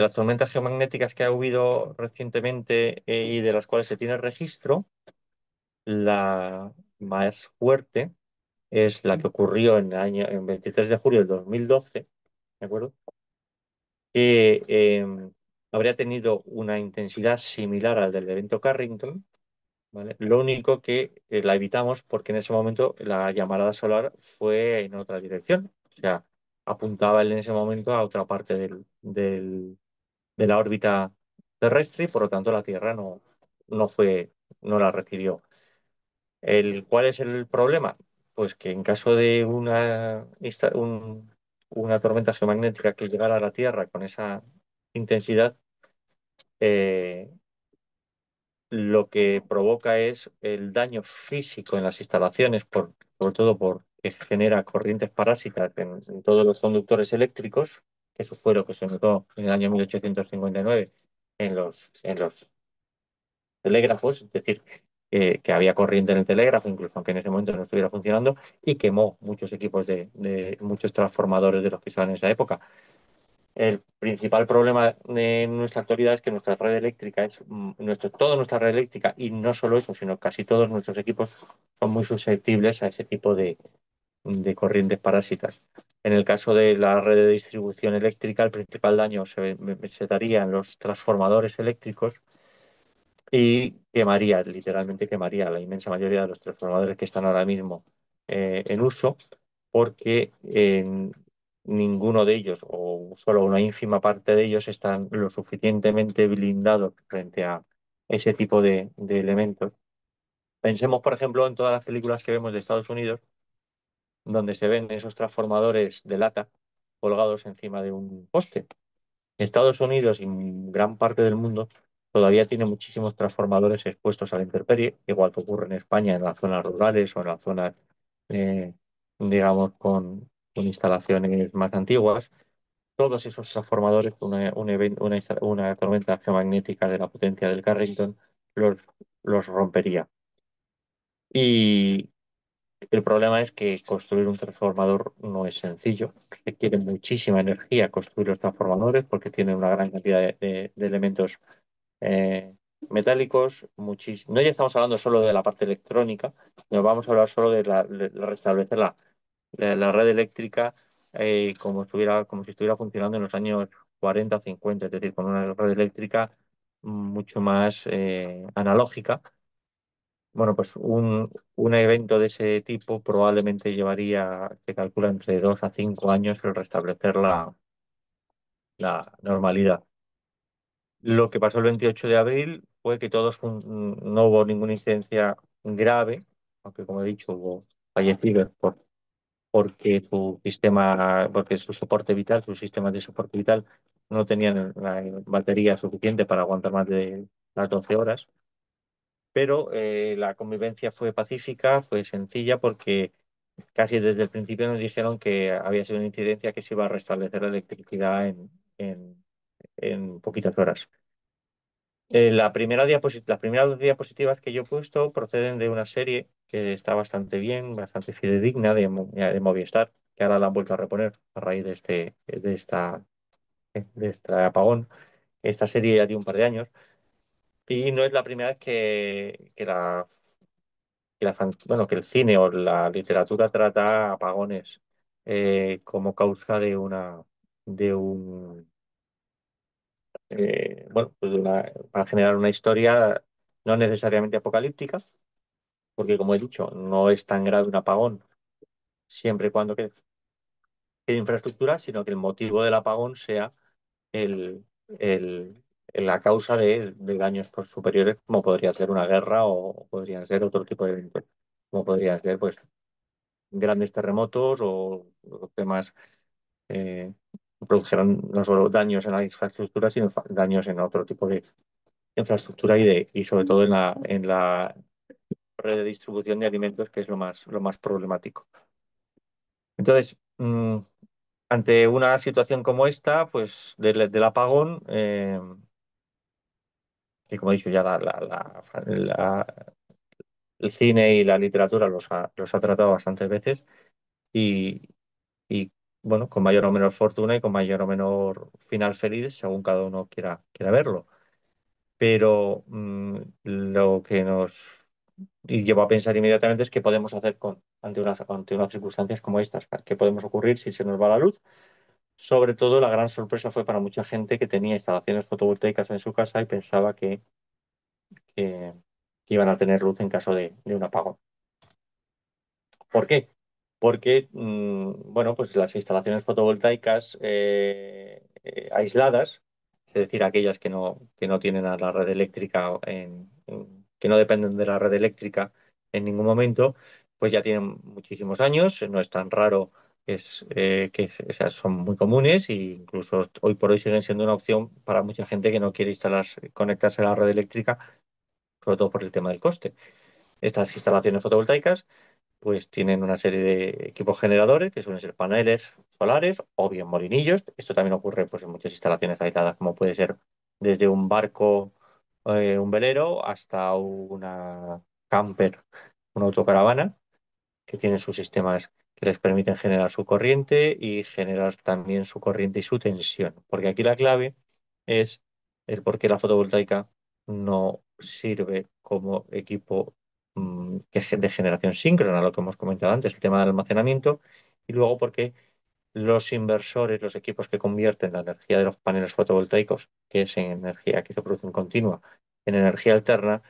las tormentas geomagnéticas que ha habido recientemente y de las cuales se tiene registro, la más fuerte es la que ocurrió en 23 de julio del 2012, ¿de acuerdo? Que habría tenido una intensidad similar al del evento Carrington, ¿vale? Lo único que la evitamos porque en ese momento la llamarada solar fue en otra dirección, o sea, apuntaba en ese momento a otra parte de la órbita terrestre y por lo tanto la Tierra no fue, no la recibió. ¿Cuál es el problema? Pues que en caso de una tormenta geomagnética que llegara a la Tierra con esa intensidad, eh, lo que provoca es el daño físico en las instalaciones, sobre todo porque genera corrientes parásitas en todos los conductores eléctricos. Eso fue lo que se notó en el año 1859 en los telégrafos, es decir, que había corriente en el telégrafo, incluso aunque en ese momento no estuviera funcionando, y quemó muchos equipos de muchos transformadores de los que usaban en esa época. El principal problema de nuestra actualidad es que nuestra red eléctrica toda nuestra red eléctrica, y no solo eso, sino casi todos nuestros equipos son muy susceptibles a ese tipo de corrientes parásitas. En el caso de la red de distribución eléctrica, el principal daño se daría en los transformadores eléctricos y quemaría, literalmente quemaría la inmensa mayoría de los transformadores que están ahora mismo en uso, porque ninguno de ellos, o solo una ínfima parte de ellos, están lo suficientemente blindados frente a ese tipo de elementos. Pensemos, por ejemplo, en todas las películas que vemos de Estados Unidos, donde se ven esos transformadores de lata colgados encima de un poste. Estados Unidos y gran parte del mundo todavía tiene muchísimos transformadores expuestos a la intemperie, igual que ocurre en España en las zonas rurales o en las zonas, eh, digamos, con instalaciones más antiguas. Todos esos transformadores, una tormenta geomagnética de la potencia del Carrington los, los rompería. Y el problema es que construir un transformador no es sencillo. Requiere muchísima energía construir los transformadores porque tienen una gran cantidad de elementos eh, metálicos. No ya estamos hablando solo de la parte electrónica, no vamos a hablar solo de restablecer la red eléctrica como si estuviera funcionando en los años 40 o 50, es decir, con una red eléctrica mucho más analógica. Bueno, pues un evento de ese tipo probablemente llevaría, se calcula, entre 2 a 5 años el restablecer la normalidad. Lo que pasó el 28 de abril fue que no hubo ninguna incidencia grave, aunque como he dicho hubo fallecidos porque su soporte vital, sus sistemas de soporte vital no tenían la batería suficiente para aguantar más de las 12 horas. Pero la convivencia fue pacífica, fue sencilla porque casi desde el principio nos dijeron que había sido una incidencia que se iba a restablecer la electricidad en poquitas horas. Las primeras diapositivas que yo he puesto proceden de una serie que está bastante bien, bastante fidedigna de Movistar, que ahora la han vuelto a reponer a raíz de este apagón. Esta serie ya tiene un par de años y no es la primera vez que el cine o la literatura trata apagones como causa de un, pues para generar una historia no necesariamente apocalíptica, porque como he dicho, no es tan grave un apagón siempre y cuando quede infraestructura, sino que el motivo del apagón sea el, el- la causa de daños superiores, como podría ser una guerra o podría ser otro tipo de eventos, como podría ser pues grandes terremotos o temas eh, produjeron no solo daños en la infraestructura, sino daños en otro tipo de infraestructura y sobre todo en la red de distribución de alimentos, que es lo más problemático. Entonces, ante una situación como esta, pues del apagón, que como he dicho ya el cine y la literatura los ha tratado bastantes veces y, y, bueno, con mayor o menor fortuna y con mayor o menor final feliz, según cada uno quiera verlo. Pero lo que nos lleva a pensar inmediatamente es qué podemos hacer ante unas circunstancias como estas, qué podemos ocurrir si se nos va la luz. Sobre todo, la gran sorpresa fue para mucha gente que tenía instalaciones fotovoltaicas en su casa y pensaba que- que iban a tener luz en caso de un apagón. ¿Por qué? Porque, bueno, pues las instalaciones fotovoltaicas aisladas, es decir, aquellas que no tienen a la red eléctrica, que no dependen de la red eléctrica en ningún momento, pues ya tienen muchísimos años, no es tan raro, o sea, son muy comunes e incluso hoy por hoy siguen siendo una opción para mucha gente que no quiere conectarse a la red eléctrica, sobre todo por el tema del coste. Estas instalaciones fotovoltaicas pues tienen una serie de equipos generadores que suelen ser paneles solares o bien molinillos. Esto también ocurre pues, en muchas instalaciones aisladas, como puede ser desde un barco, un velero, hasta una camper, una autocaravana, que tienen sus sistemas que les permiten generar su corriente y generar también su corriente y su tensión. Porque aquí la clave es el por qué la fotovoltaica no sirve como equipo de generación síncrona, lo que hemos comentado antes, el tema del almacenamiento, y luego porque los inversores, los equipos que convierten la energía de los paneles fotovoltaicos, que es en energía que se produce en continua, en energía alterna,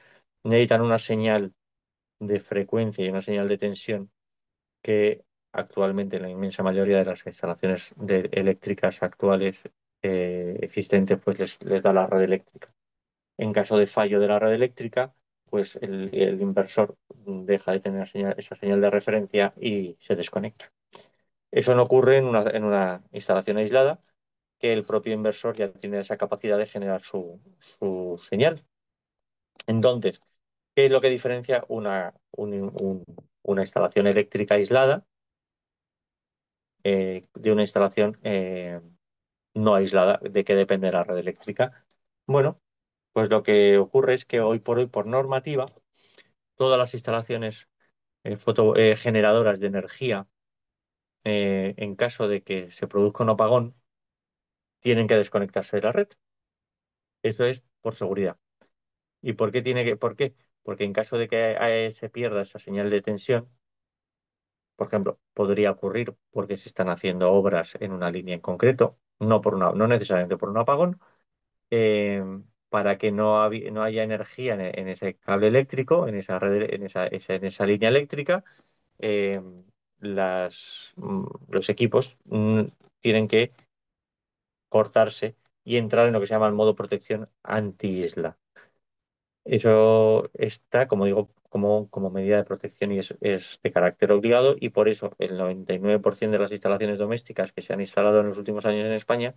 necesitan una señal de frecuencia y una señal de tensión que actualmente en la inmensa mayoría de las instalaciones eléctricas actuales existentes, pues les da la red eléctrica. En caso de fallo de la red eléctrica, pues el inversor deja de tener esa señal de referencia y se desconecta. Eso no ocurre en una instalación aislada, que el propio inversor ya tiene esa capacidad de generar su señal. Entonces, ¿qué es lo que diferencia una instalación eléctrica aislada de una instalación no aislada, de que depende de la red eléctrica? Bueno, pues lo que ocurre es que hoy por hoy, por normativa, todas las instalaciones generadoras de energía, en caso de que se produzca un apagón, tienen que desconectarse de la red. Eso es por seguridad. ¿Y por qué? Porque en caso de que se pierda esa señal de tensión, por ejemplo, podría ocurrir porque se están haciendo obras en una línea en concreto, no necesariamente por un apagón, eh, para que no haya energía en ese cable eléctrico, en esa red, en esa línea eléctrica, eh, los equipos tienen que cortarse y entrar en lo que se llama el modo protección anti-isla. Eso está, como digo, como medida de protección y es de carácter obligado y por eso el 99% de las instalaciones domésticas que se han instalado en los últimos años en España,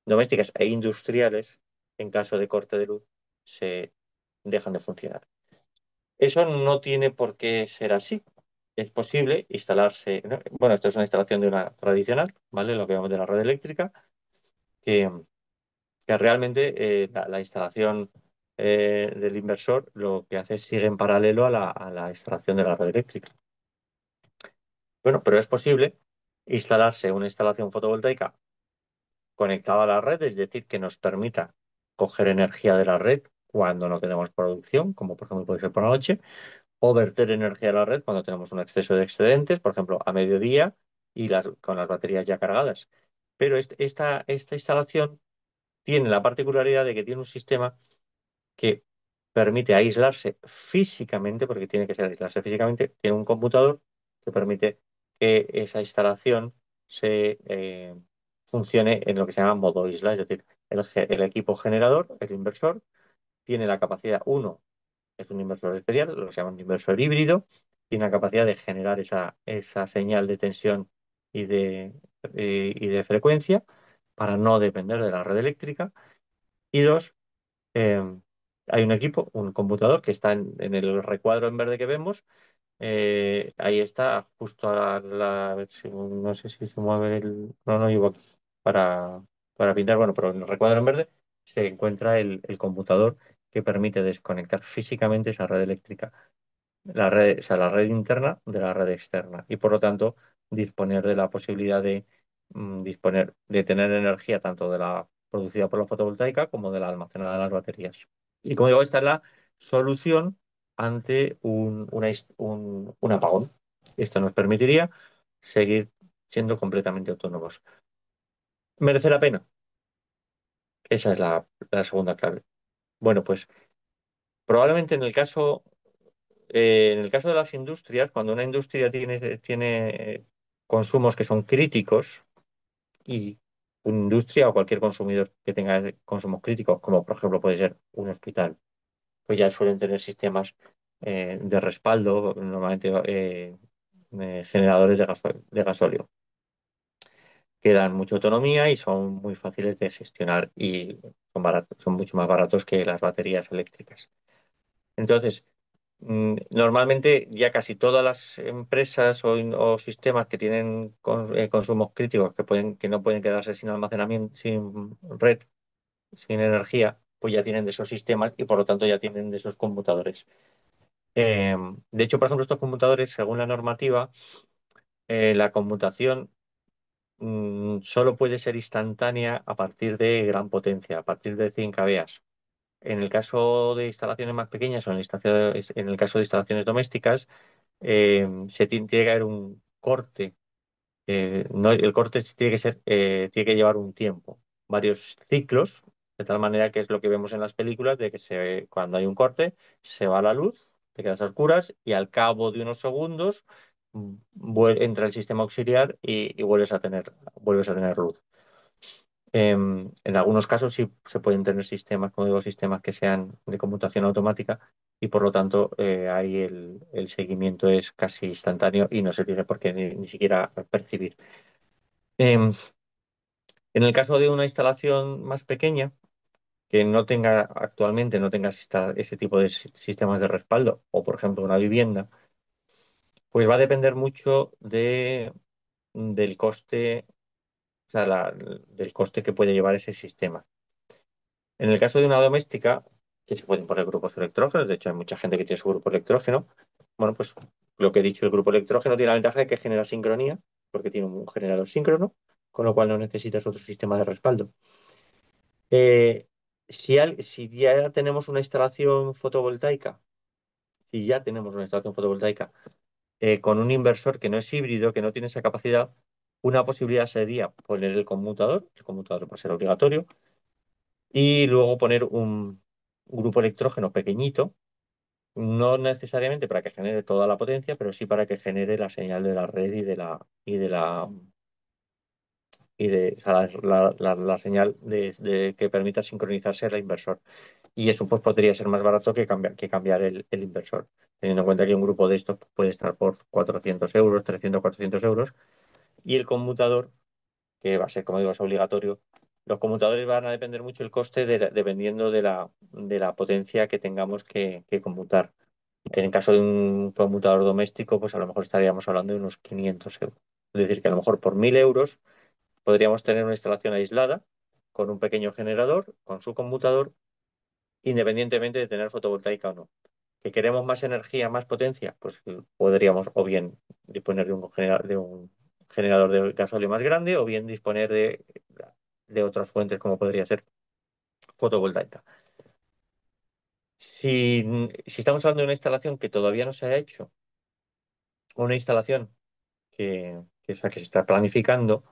domésticas e industriales, en caso de corte de luz, se dejan de funcionar. Eso no tiene por qué ser así. Es posible instalarse, ¿no? Bueno, esto es una instalación de una tradicional, ¿vale? Lo que llamamos de la red eléctrica, que, que realmente la instalación del inversor lo que hace es sigue en paralelo a a la instalación de la red eléctrica. Bueno, pero es posible instalarse una instalación fotovoltaica conectada a la red, es decir, que nos permita coger energía de la red cuando no tenemos producción, como por ejemplo puede ser por la noche, o verter energía a la red cuando tenemos un exceso de excedentes, por ejemplo, a mediodía y con las baterías ya cargadas. Pero esta instalación tiene la particularidad de que tiene un sistema que permite aislarse físicamente, porque tiene que ser aislarse físicamente, tiene un computador que permite que esa instalación funcione en lo que se llama modo isla, es decir, el equipo generador, el inversor, tiene la capacidad, uno, es un inversor especial, lo que se llama un inversor híbrido, tiene la capacidad de generar esa señal de tensión y de frecuencia para no depender de la red eléctrica. Y dos, eh, hay un equipo, un computador que está en el recuadro en verde que vemos, Ahí está, justo a ver si, no sé si se mueve el crono llevo aquí para, para pintar. Bueno, pero en el recuadro en verde se encuentra el conmutador que permite desconectar físicamente esa red eléctrica, la red, o sea, la red interna de la red externa, y por lo tanto disponer de la posibilidad de disponer de tener energía tanto de la producida por la fotovoltaica como de la almacenada en las baterías. Y como digo, esta es la solución ante un apagón. Esto nos permitiría seguir siendo completamente autónomos. ¿Merece la pena? Esa es la segunda clave. Bueno, pues probablemente en el caso de las industrias, cuando una industria tiene consumos que son críticos, y una industria o cualquier consumidor que tenga consumos críticos, como por ejemplo puede ser un hospital, pues ya suelen tener sistemas de respaldo, normalmente generadores de gasóleo, que dan mucha autonomía y son muy fáciles de gestionar y son mucho más baratos que las baterías eléctricas. Entonces, normalmente ya casi todas las empresas o sistemas que tienen consumos críticos que no pueden quedarse sin almacenamiento, sin red, sin energía, pues ya tienen de esos sistemas y por lo tanto ya tienen de esos conmutadores. De hecho, por ejemplo, estos conmutadores, según la normativa, la conmutación solo puede ser instantánea a partir de gran potencia, a partir de 100 kVA. En el caso de instalaciones más pequeñas o en el caso de instalaciones domésticas, tiene que haber un corte. No, el corte sí tiene que ser, tiene que llevar un tiempo, varios ciclos, de tal manera que es lo que vemos en las películas, de que cuando hay un corte, se va la luz, te quedas a oscuras y al cabo de unos segundos entra el sistema auxiliar y vuelves a tener luz. En algunos casos sí se pueden tener sistemas, como digo, sistemas que sean de conmutación automática y por lo tanto ahí el seguimiento es casi instantáneo y no se tiene por qué ni siquiera percibir. Em, en el caso de una instalación más pequeña, que no tenga ese tipo de sistemas de respaldo, o por ejemplo una vivienda, pues va a depender mucho del coste, o sea, del coste que puede llevar ese sistema. En el caso de una doméstica, que se pueden poner grupos electrógenos, de hecho hay mucha gente que tiene su grupo electrógeno, bueno, pues lo que he dicho, el grupo electrógeno tiene la ventaja de que genera sincronía, porque tiene un generador síncrono, con lo cual no necesitas otro sistema de respaldo. Eh, si ya tenemos una instalación fotovoltaica, si ya tenemos una instalación fotovoltaica con un inversor que no es híbrido, que no tiene esa capacidad, una posibilidad sería poner el conmutador va a ser obligatorio, y luego poner un grupo electrógeno pequeñito, no necesariamente para que genere toda la potencia, pero sí para que genere la señal de la red o sea, la señal que permita sincronizarse el inversor. Y eso pues podría ser más barato que cambiar el inversor, teniendo en cuenta que un grupo de estos puede estar por 400 euros, 300, 400 euros, y el conmutador, que va a ser, como digo, es obligatorio. Los conmutadores van a depender mucho el coste dependiendo de la potencia que tengamos que conmutar. En el caso de un conmutador doméstico, pues a lo mejor estaríamos hablando de unos 500 euros. Es decir, que a lo mejor por 1.000 euros podríamos tener una instalación aislada con un pequeño generador, con su conmutador, independientemente de tener fotovoltaica o no. ¿Que queremos más energía, más potencia? Pues podríamos o bien disponer de un generador de gasóleo más grande o bien disponer de otras fuentes como podría ser fotovoltaica. Si estamos hablando de una instalación que todavía no se ha hecho, o una instalación o sea, que se está planificando,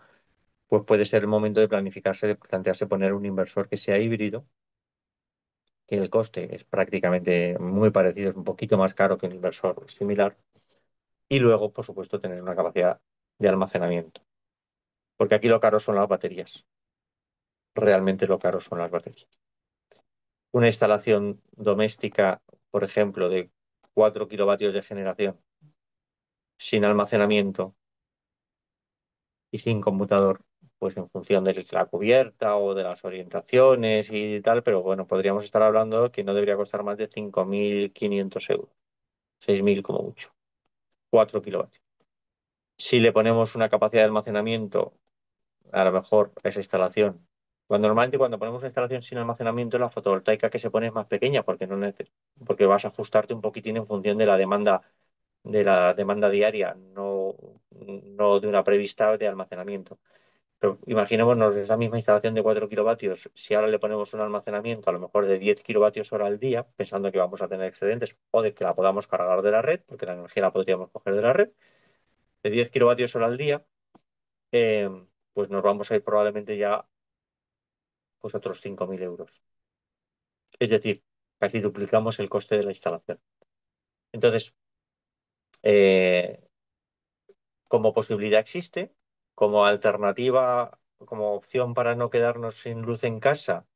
pues puede ser el momento de planificarse, de plantearse poner un inversor que sea híbrido, que el coste es prácticamente muy parecido, es un poquito más caro que un inversor similar, y luego, por supuesto, tener una capacidad de almacenamiento. Porque aquí lo caro son las baterías. Realmente lo caro son las baterías. Una instalación doméstica, por ejemplo, de 4 kilovatios de generación, sin almacenamiento y sin computador, pues en función de la cubierta o de las orientaciones y tal, pero bueno, podríamos estar hablando que no debería costar más de 5.500 euros, 6.000 como mucho. 4 kilovatios. Si le ponemos una capacidad de almacenamiento, a lo mejor a esa instalación, normalmente cuando ponemos una instalación sin almacenamiento, la fotovoltaica que se pone es más pequeña porque, porque vas a ajustarte un poquitín en función de la demanda diaria, no de una prevista de almacenamiento. Pero imaginémonos esa misma instalación de 4 kilovatios, si ahora le ponemos un almacenamiento a lo mejor de 10 kilovatios hora al día, pensando que vamos a tener excedentes o de que la podamos cargar de la red, porque la energía la podríamos coger de la red, de 10 kilovatios hora al día, eh, pues nos vamos a ir probablemente ya pues otros 5.000 euros. Es decir, casi duplicamos el coste de la instalación. Entonces, eh, como posibilidad existe, como alternativa, como opción para no quedarnos sin luz en casa,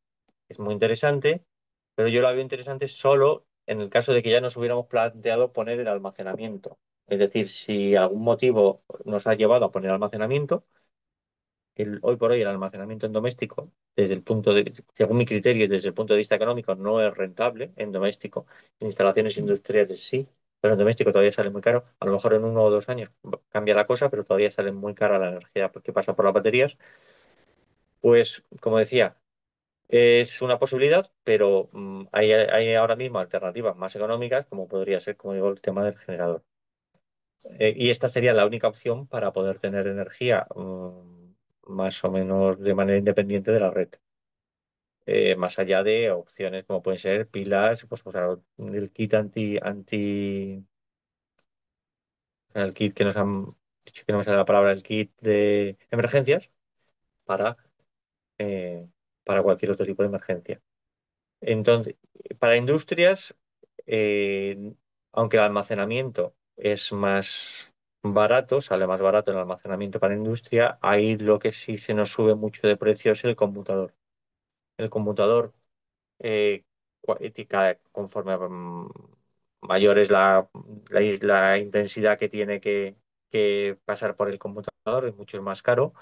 es muy interesante, pero yo la veo interesante solo en el caso de que ya nos hubiéramos planteado poner el almacenamiento. Es decir, si algún motivo nos ha llevado a poner almacenamiento, hoy por hoy el almacenamiento en doméstico, según mi criterio y desde el punto de vista económico, no es rentable en doméstico. En instalaciones industriales sí, pero en doméstico todavía sale muy caro. A lo mejor en 1 o 2 años cambia la cosa, pero todavía sale muy cara la energía que pasa por las baterías. Pues, como decía, es una posibilidad, pero hay ahora mismo alternativas más económicas, como podría ser, como digo, el tema del generador. Y esta sería la única opción para poder tener energía más o menos de manera independiente de la red. Más allá de opciones como pueden ser pilas, pues o sea, el kit el kit que nos han dicho que no me sale la palabra, el kit de emergencias para, eh, para cualquier otro tipo de emergencia. Entonces, para industrias, eh, aunque el almacenamiento es más barato, sale más barato el almacenamiento para industria, ahí lo que sí se nos sube mucho de precio es el conmutador. El conmutador, conforme mayor es la intensidad que tiene que pasar por el conmutador, es mucho más caro.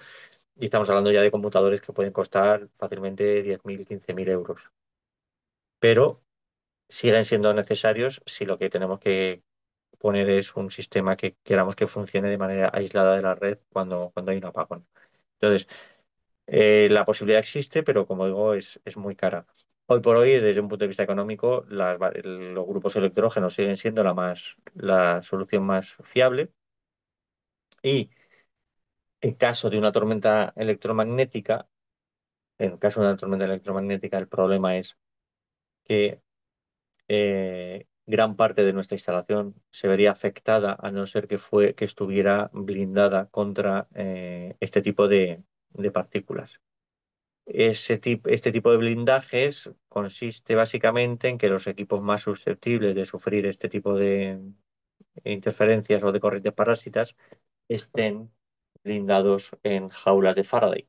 Y estamos hablando ya de computadores que pueden costar fácilmente 10.000, 15.000 euros. Pero siguen siendo necesarios si lo que tenemos que poner es un sistema que queramos que funcione de manera aislada de la red cuando hay un apagón. Entonces, la posibilidad existe, pero como digo, es muy cara. Hoy por hoy, desde un punto de vista económico, los grupos electrógenos siguen siendo la solución más fiable. Y en caso de una tormenta electromagnética, en caso de una tormenta electromagnética, el problema es que gran parte de nuestra instalación se vería afectada a no ser que estuviera blindada contra este tipo de partículas. Este tipo de blindajes consiste básicamente en que los equipos más susceptibles de sufrir este tipo de interferencias o de corrientes parásitas estén blindados en jaulas de Faraday,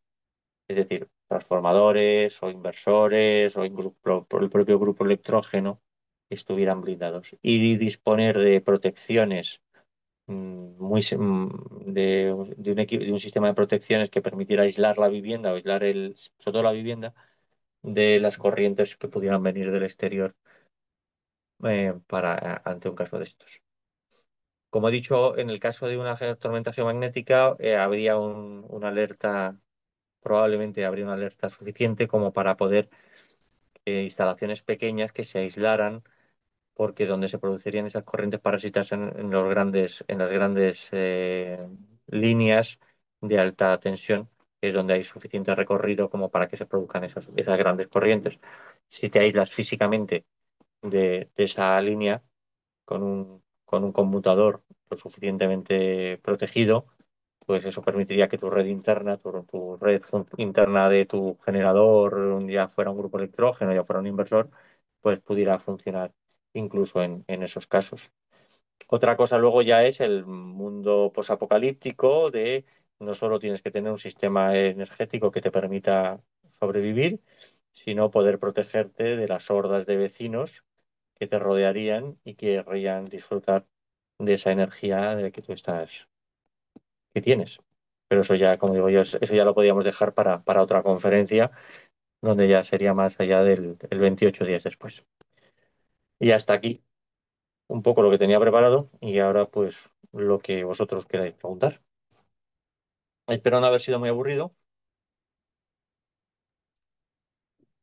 es decir, transformadores o inversores o incluso por el propio grupo electrógeno estuvieran blindados y disponer de protecciones de un sistema de protecciones que permitiera aislar la vivienda o aislar sobre todo la vivienda de las corrientes que pudieran venir del exterior ante un caso de estos. Como he dicho, en el caso de una tormenta geomagnética habría una alerta, probablemente habría una alerta suficiente como para poder instalaciones pequeñas que se aislaran, porque donde se producirían esas corrientes parásitas en las grandes líneas de alta tensión, que es donde hay suficiente recorrido como para que se produzcan esas grandes corrientes. Si te aíslas físicamente de esa línea con un conmutador lo suficientemente protegido, pues eso permitiría que tu red interna, tu red interna de tu generador, ya fuera un grupo electrógeno, ya fuera un inversor, pues pudiera funcionar incluso en esos casos. Otra cosa luego ya es el mundo posapocalíptico de no solo tienes que tener un sistema energético que te permita sobrevivir, sino poder protegerte de las hordas de vecinos que te rodearían y querrían disfrutar de esa energía de que tú que tienes. Pero eso ya, como digo yo, eso ya lo podíamos dejar para otra conferencia, donde ya sería más allá del el 28 días después. Y hasta aquí. un poco lo que tenía preparado y ahora pues lo que vosotros queráis preguntar. Espero no haber sido muy aburrido.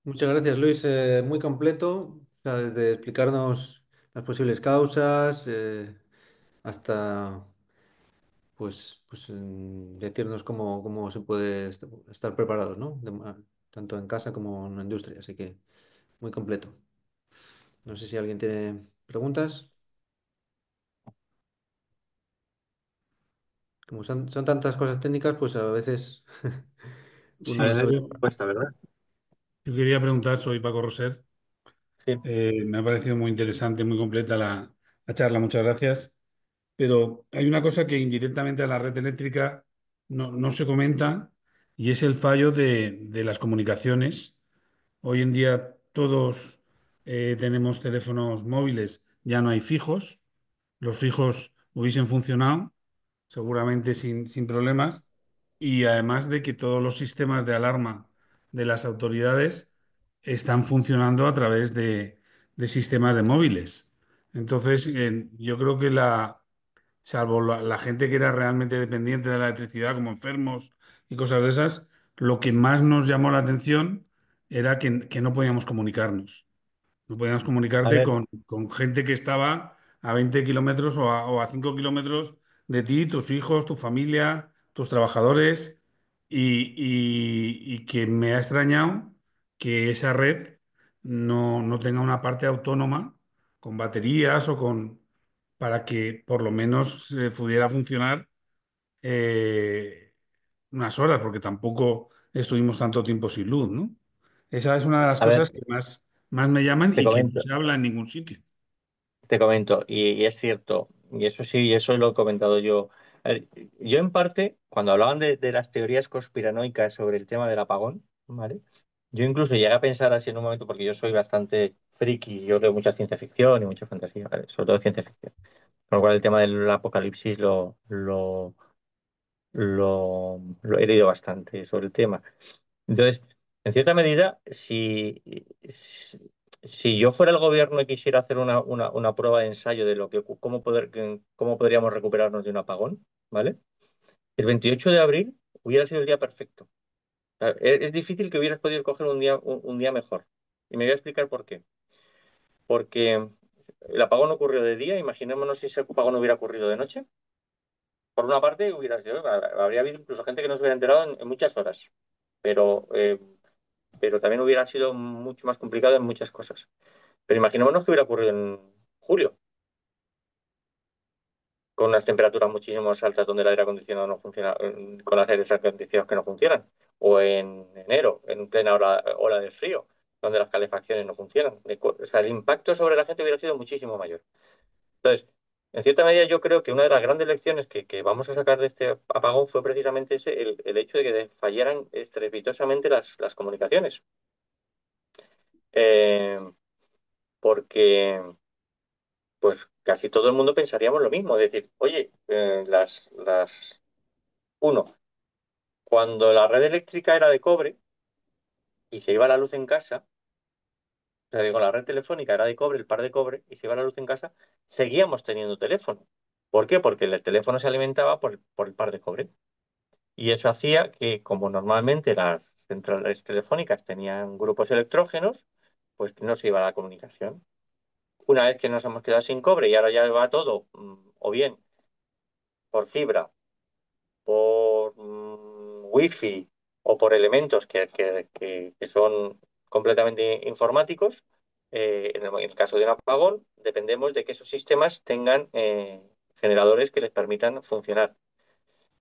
Muchas gracias, Luis. Muy completo, o sea, desde explicarnos las posibles causas hasta decirnos cómo se puede estar preparados, ¿no? Tanto en casa como en la industria. Así que muy completo. No sé si alguien tiene preguntas. Como son tantas cosas técnicas, pues a veces uno no Vale, sabe. es respuesta, ¿verdad? Yo quería preguntar, soy Paco Roser. Sí. Me ha parecido muy interesante, muy completa la charla, muchas gracias. Pero hay una cosa que indirectamente a la red eléctrica no se comenta y es el fallo de las comunicaciones. Hoy en día todos tenemos teléfonos móviles, ya no hay fijos. Los fijos hubiesen funcionado seguramente sin problemas, y además de que todos los sistemas de alarma de las autoridades están funcionando a través de sistemas de móviles. Entonces, yo creo que salvo la gente que era realmente dependiente de la electricidad, como enfermos y cosas de esas, lo que más nos llamó la atención era que no podíamos comunicarnos. No podías A comunicarte ver, con gente que estaba a 20 kilómetros o a 5 kilómetros de ti, tus hijos, tu familia, tus trabajadores, y que me ha extrañado que esa red no tenga una parte autónoma con baterías para que por lo menos pudiera funcionar unas horas, porque tampoco estuvimos tanto tiempo sin luz, ¿no? Esa es una de las a ver, cosas que más me llaman te y que no comento. se habla en ningún sitio. Te comento, y es cierto, y eso sí, y eso lo he comentado yo. A ver, yo en parte, cuando hablaban de las teorías conspiranoicas sobre el tema del apagón, ¿vale? Yo incluso llegué a pensar así en un momento, porque yo soy bastante friki, yo leo mucha ciencia ficción y mucha fantasía, ¿vale? Sobre todo ciencia ficción. Con lo cual el tema del apocalipsis lo he leído bastante sobre el tema. Entonces, en cierta medida, si yo fuera el gobierno y quisiera hacer una prueba de ensayo de cómo podríamos recuperarnos de un apagón, ¿vale? El 28 de abril hubiera sido el día perfecto. O sea, es difícil que hubieras podido coger un día mejor. Y me voy a explicar por qué. Porque el apagón ocurrió de día, imaginémonos si ese apagón hubiera ocurrido de noche. Por una parte, habría habido incluso gente que no se hubiera enterado en muchas horas. Pero también hubiera sido mucho más complicado en muchas cosas. Pero imaginémonos que hubiera ocurrido en julio, con unas temperaturas muchísimo más altas donde el aire acondicionado no funciona, con las aires acondicionados que no funcionan, o en enero, en plena ola de frío, donde las calefacciones no funcionan. O sea, el impacto sobre la gente hubiera sido muchísimo mayor. Entonces, en cierta medida yo creo que una de las grandes lecciones que vamos a sacar de este apagón fue precisamente el hecho de que fallaran estrepitosamente las comunicaciones. Eh, porque pues casi todo el mundo pensaríamos lo mismo, es decir, oye, uno, cuando la red eléctrica era de cobre y se iba la luz en casa, o sea, digo, la red telefónica era de cobre, el par de cobre, y se iba la luz en casa, seguíamos teniendo teléfono. ¿Por qué? Porque el teléfono se alimentaba por el par de cobre. Y eso hacía que, como normalmente las centrales telefónicas tenían grupos electrógenos, pues no se iba la comunicación. Una vez que nos hemos quedado sin cobre y ahora ya va todo, o bien por fibra, por wifi o por elementos que son completamente informáticos, en el caso de un apagón, dependemos de que esos sistemas tengan generadores que les permitan funcionar.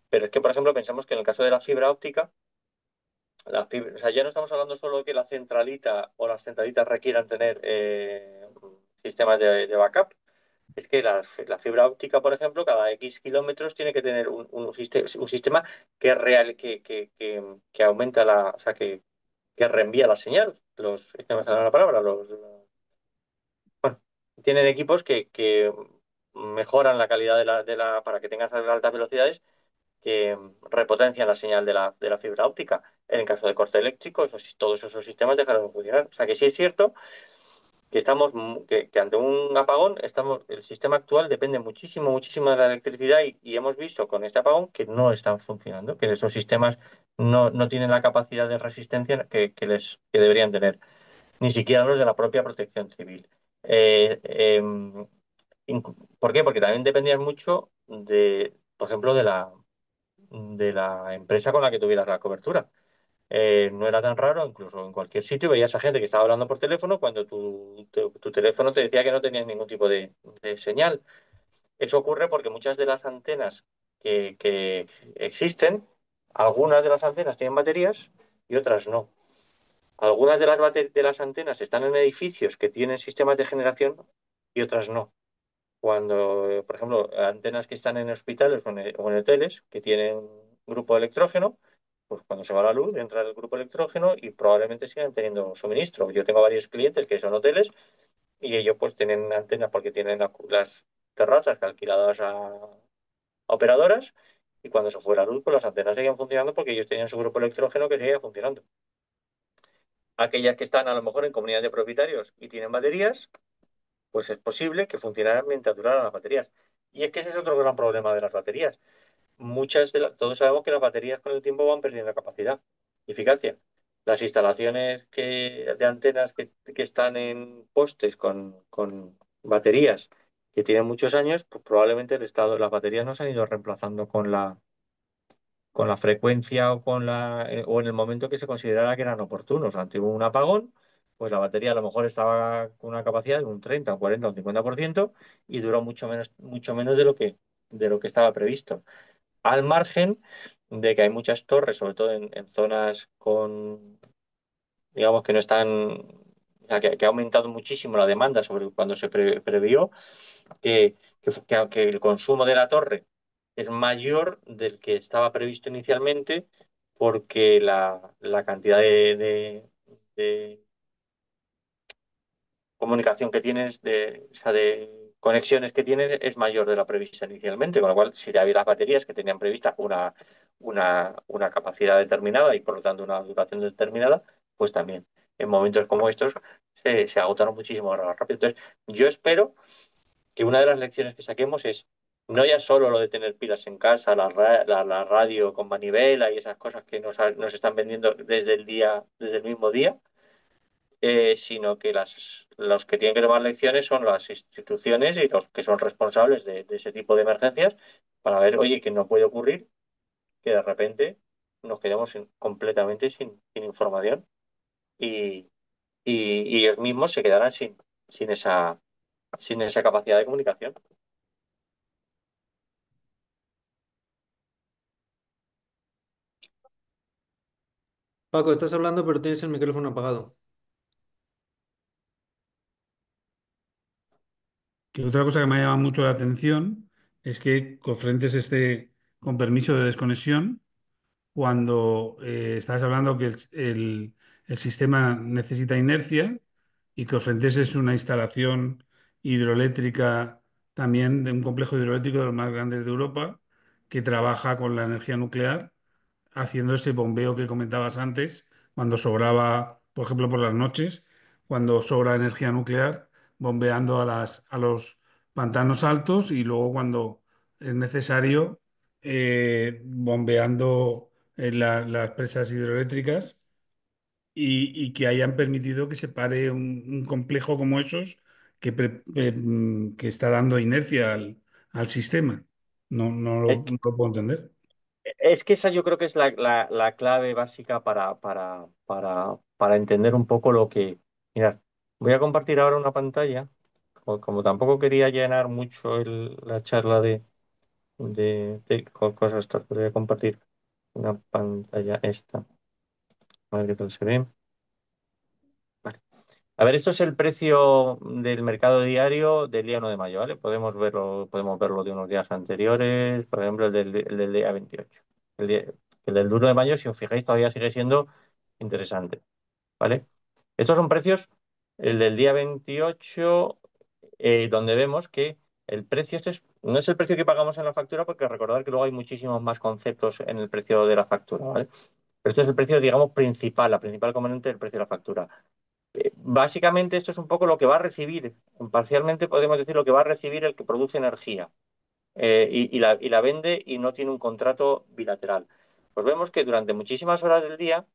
Pero es que, por ejemplo, pensamos que en el caso de la fibra óptica, o sea, ya no estamos hablando solo de que la centralita o las centralitas requieran tener sistemas de backup. Es que la fibra óptica, por ejemplo, cada X kilómetros tiene que tener un sistema que aumenta o sea, que reenvía la señal. Es que no me sale la palabra, bueno, tienen equipos que mejoran la calidad para que tengas altas velocidades, que repotencian la señal de la fibra óptica. En el caso de corte eléctrico, todos esos sistemas dejaron de funcionar. O sea que sí es cierto que que ante un apagón el sistema actual depende muchísimo, muchísimo de la electricidad y hemos visto con este apagón que no están funcionando, que esos sistemas no tienen la capacidad de resistencia que deberían tener, ni siquiera los de la propia protección civil. Eh, em, ¿Por qué? Porque también dependían mucho por ejemplo, de la empresa con la que tuvieras la cobertura. No era tan raro, incluso en cualquier sitio veías a gente que estaba hablando por teléfono cuando tu teléfono te decía que no tenías ningún tipo de señal. Eso ocurre porque muchas de las antenas que existen, algunas de las antenas tienen baterías y otras no. Algunas de las antenas están en edificios que tienen sistemas de generación y otras no. Cuando, por ejemplo, antenas que están en hospitales o en hoteles que tienen grupo de electrógeno, pues cuando se va la luz entra el grupo de electrógeno y probablemente sigan teniendo suministro. Yo tengo varios clientes que son hoteles y ellos pues tienen antenas porque tienen las terrazas alquiladas a operadoras y cuando se fue la luz pues las antenas seguían funcionando porque ellos tenían su grupo de electrógeno que seguía funcionando. Aquellas que están a lo mejor en comunidades de propietarios y tienen baterías, pues es posible que funcionaran mientras duraran las baterías. Y es que ese es otro gran problema de las baterías. Todos sabemos que las baterías con el tiempo van perdiendo capacidad y eficacia. Las instalaciones de antenas que están en postes con baterías que tienen muchos años, pues probablemente el estado de las baterías no se han ido reemplazando con la frecuencia o en el momento que se considerara que eran oportunos. Ante un apagón, pues la batería a lo mejor estaba con una capacidad de un 30, un 40, un 50% y duró mucho menos de lo que estaba previsto. Al margen de que hay muchas torres, sobre todo en zonas digamos, que no están, o sea, que ha aumentado muchísimo la demanda sobre cuando se previó, que el consumo de la torre es mayor del que estaba previsto inicialmente, porque la cantidad de comunicación que tienes, o sea, de conexiones que tienes, es mayor de la prevista inicialmente, con lo cual, si había las baterías que tenían prevista una capacidad determinada y por lo tanto una duración determinada, pues también en momentos como estos se agotaron muchísimo más rápido. Entonces, yo espero que una de las lecciones que saquemos es no ya solo lo de tener pilas en casa, la radio con manivela y esas cosas que nos están vendiendo desde el mismo día, sino que los que tienen que tomar lecciones son las instituciones y los que son responsables de ese tipo de emergencias para ver, oye, que no puede ocurrir que de repente nos quedemos completamente sin información y, y ellos mismos se quedarán sin sin esa capacidad de comunicación. Paco, estás hablando pero tienes el micrófono apagado. Que otra cosa que me ha llamado mucho la atención es que Cofrentes esté con permiso de desconexión cuando estás hablando que el sistema necesita inercia y que Cofrentes es una instalación hidroeléctrica también de un complejo hidroeléctrico de los más grandes de Europa que trabaja con la energía nuclear haciendo ese bombeo que comentabas antes, cuando sobraba, por ejemplo, por las noches, cuando sobra energía nuclear, bombeando a los pantanos altos y luego cuando es necesario, bombeando las presas hidroeléctricas y que hayan permitido que se pare un complejo como esos que está dando inercia al sistema. No lo puedo entender. Es que esa yo creo que es la clave básica para entender un poco lo que... Mirad, voy a compartir ahora una pantalla. Como tampoco quería llenar mucho la charla con cosas estas, voy a compartir una pantalla esta. A ver qué tal se ve. Vale. A ver, esto es el precio del mercado diario del día 1 de mayo, ¿vale? Podemos verlo de unos días anteriores, por ejemplo, el del día 28. El del 1 de mayo, si os fijáis, todavía sigue siendo interesante, ¿vale? Estos son precios, el del día 28, donde vemos que el precio no es el precio que pagamos en la factura, porque recordad que luego hay muchísimos más conceptos en el precio de la factura, ¿vale? Pero este es el precio, digamos, principal, la principal componente del precio de la factura. Básicamente esto es un poco lo que va a recibir, parcialmente podemos decir lo que va a recibir el que produce energía y la vende y no tiene un contrato bilateral. Pues vemos que durante muchísimas horas del día,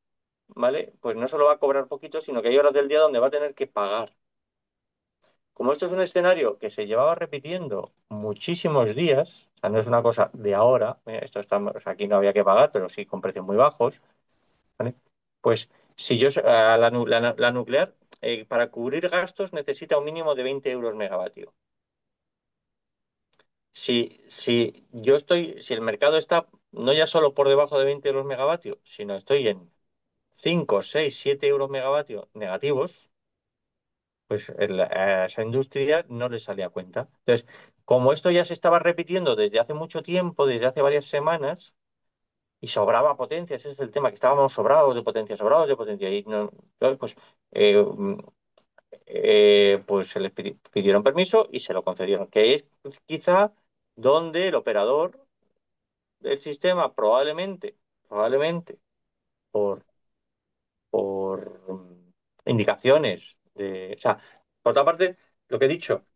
¿vale? Pues no solo va a cobrar poquito, sino que hay horas del día donde va a tener que pagar. Como esto es un escenario que se llevaba repitiendo muchísimos días, o sea, no es una cosa de ahora, esto está, o sea, aquí no había que pagar, pero sí con precios muy bajos, ¿vale? Pues si yo la nuclear para cubrir gastos necesita un mínimo de 20 euros megavatio. Si el mercado está no ya solo por debajo de 20 euros megavatio, sino estoy en 5, 6, 7 euros megavatio negativos, pues a esa industria no le sale a cuenta. Entonces, como esto ya se estaba repitiendo desde hace mucho tiempo, desde hace varias semanas, y sobraba potencia, ese es el tema, que estábamos sobrados de potencia, y no, pues, eh, pues se les pidieron permiso y se lo concedieron, que es pues, quizá donde el operador del sistema probablemente por, por indicaciones o sea, por otra parte, lo que he dicho,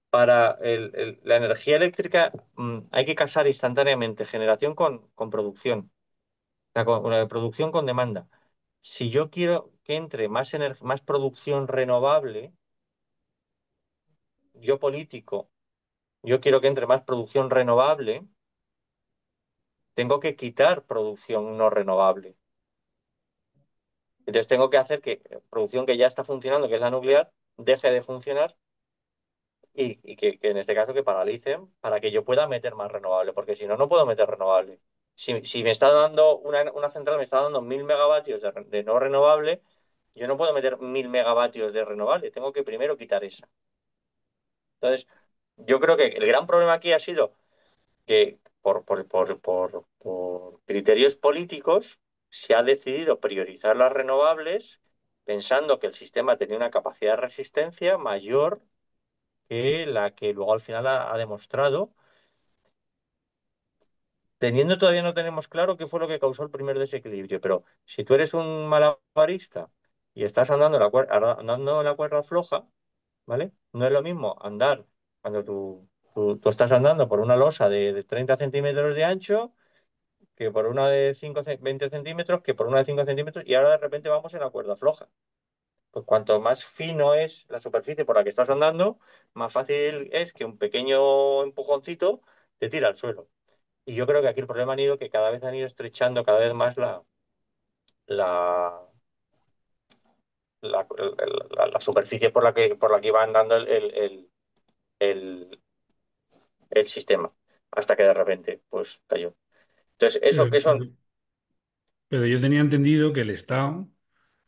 para la energía eléctrica hay que casar instantáneamente generación con producción, o sea, con, una producción con demanda. Si yo quiero que entre más producción renovable, yo político, yo quiero que entre más producción renovable, tengo que quitar producción no renovable. Entonces tengo que hacer que producción que ya está funcionando, que es la nuclear, deje de funcionar y que en este caso que paralicen para que yo pueda meter más renovable, porque si no, no puedo meter renovable. Si me está dando una central, me está dando 1000 megavatios de no renovable, yo no puedo meter 1000 megavatios de renovable, tengo que primero quitar esa. Entonces, yo creo que el gran problema aquí ha sido que por criterios políticos se ha decidido priorizar las renovables pensando que el sistema tenía una capacidad de resistencia mayor que la que luego al final ha demostrado, teniendo todavía no tenemos claro qué fue lo que causó el primer desequilibrio, pero si tú eres un malabarista y estás andando en la cuerda floja, ¿vale? No es lo mismo andar cuando tú estás andando por una losa de 30 centímetros de ancho que por una de 20 centímetros, que por una de 5 centímetros, y ahora de repente vamos en la cuerda floja. Pues cuanto más fino es la superficie por la que estás andando, más fácil es que un pequeño empujoncito te tira al suelo. Y yo creo que aquí el problema ha ido que cada vez han ido estrechando cada vez más la, la superficie por la que iba andando el, el sistema, hasta que de repente pues cayó. Entonces, Pero, eso pero yo tenía entendido que el Estado,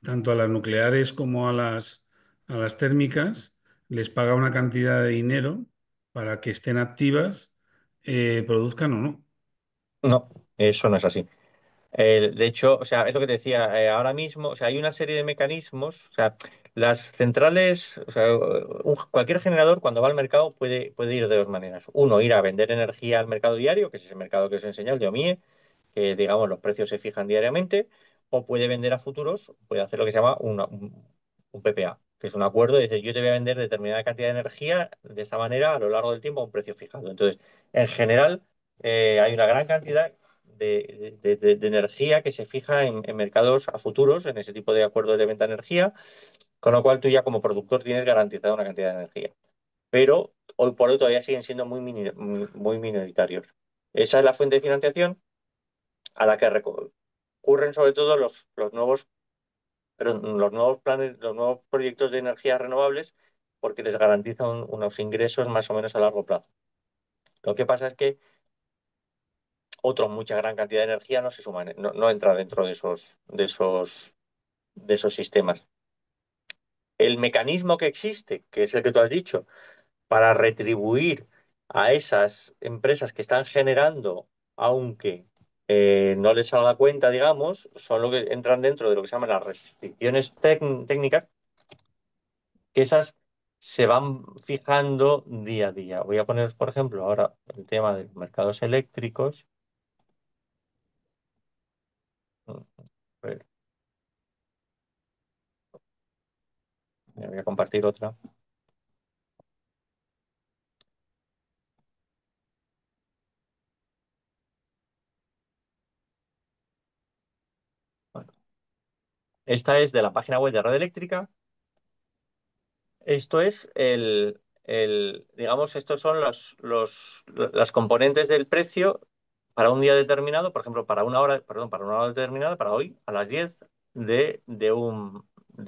tanto a las nucleares como a las térmicas, les paga una cantidad de dinero para que estén activas, produzcan o no. no, eso no es así. De hecho, o sea, es lo que te decía, ahora mismo, o sea, hay una serie de mecanismos, o sea, las centrales, o sea, cualquier generador cuando va al mercado puede ir de dos maneras. Uno, ir a vender energía al mercado diario, que es ese mercado que os he enseñado, el de OMIE, que digamos los precios se fijan diariamente, o puede vender a futuros, puede hacer lo que se llama un PPA, que es un acuerdo, de decir, yo te voy a vender determinada cantidad de energía de esta manera a lo largo del tiempo a un precio fijado. Entonces, en general, hay una gran cantidad de energía que se fija en mercados a futuros, en ese tipo de acuerdos de venta de energía, con lo cual tú ya como productor tienes garantizada una cantidad de energía. Pero hoy por hoy todavía siguen siendo muy minoritarios. Esa es la fuente de financiación a la que recurren sobre todo los nuevos planes, los nuevos proyectos de energías renovables, porque les garantiza unos ingresos más o menos a largo plazo. Lo que pasa es que mucha gran cantidad de energía no se suma, no entra dentro de esos sistemas. El mecanismo que existe, que es el que tú has dicho, para retribuir a esas empresas que están generando, aunque no les salga cuenta, digamos, son lo que entran dentro de lo que se llaman las restricciones técnicas, que esas se van fijando día a día. Voy a poneros, por ejemplo, ahora el tema de los mercados eléctricos. A ver, compartir otra. Bueno, esta es de la página web de Red Eléctrica. Esto es digamos, estos son las componentes del precio para un día determinado, por ejemplo, para una hora, perdón, para una hora determinada, para hoy, a las 10 de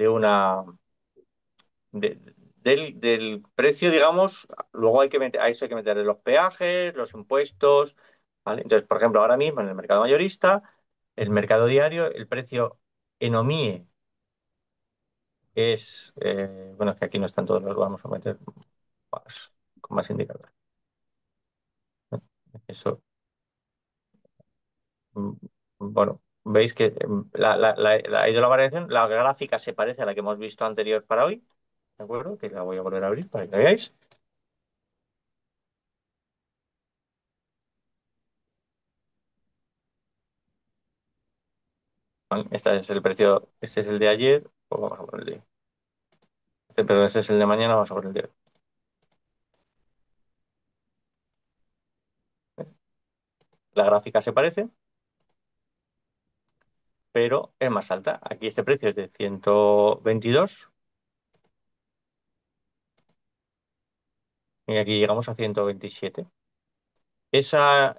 una, de- del precio, digamos. Luego hay que meter, a eso hay que meterle los peajes, los impuestos, ¿vale? Entonces, por ejemplo, ahora mismo en el mercado mayorista, el mercado diario, el precio en OMIE es, bueno, es que aquí no están todos, los vamos a meter con más indicadores. Eso, mm, bueno, veis que ha ido la variación, la gráfica se parece a la que hemos visto anterior para hoy, ¿de acuerdo? Que la voy a volver a abrir para que veáis. Vale, este es el precio, este es el de ayer, pues vamos a poner el de, perdón, este es el de mañana, vamos a poner el de hoy. La gráfica se parece, pero es más alta. Aquí este precio es de 122 y aquí llegamos a 127. Esos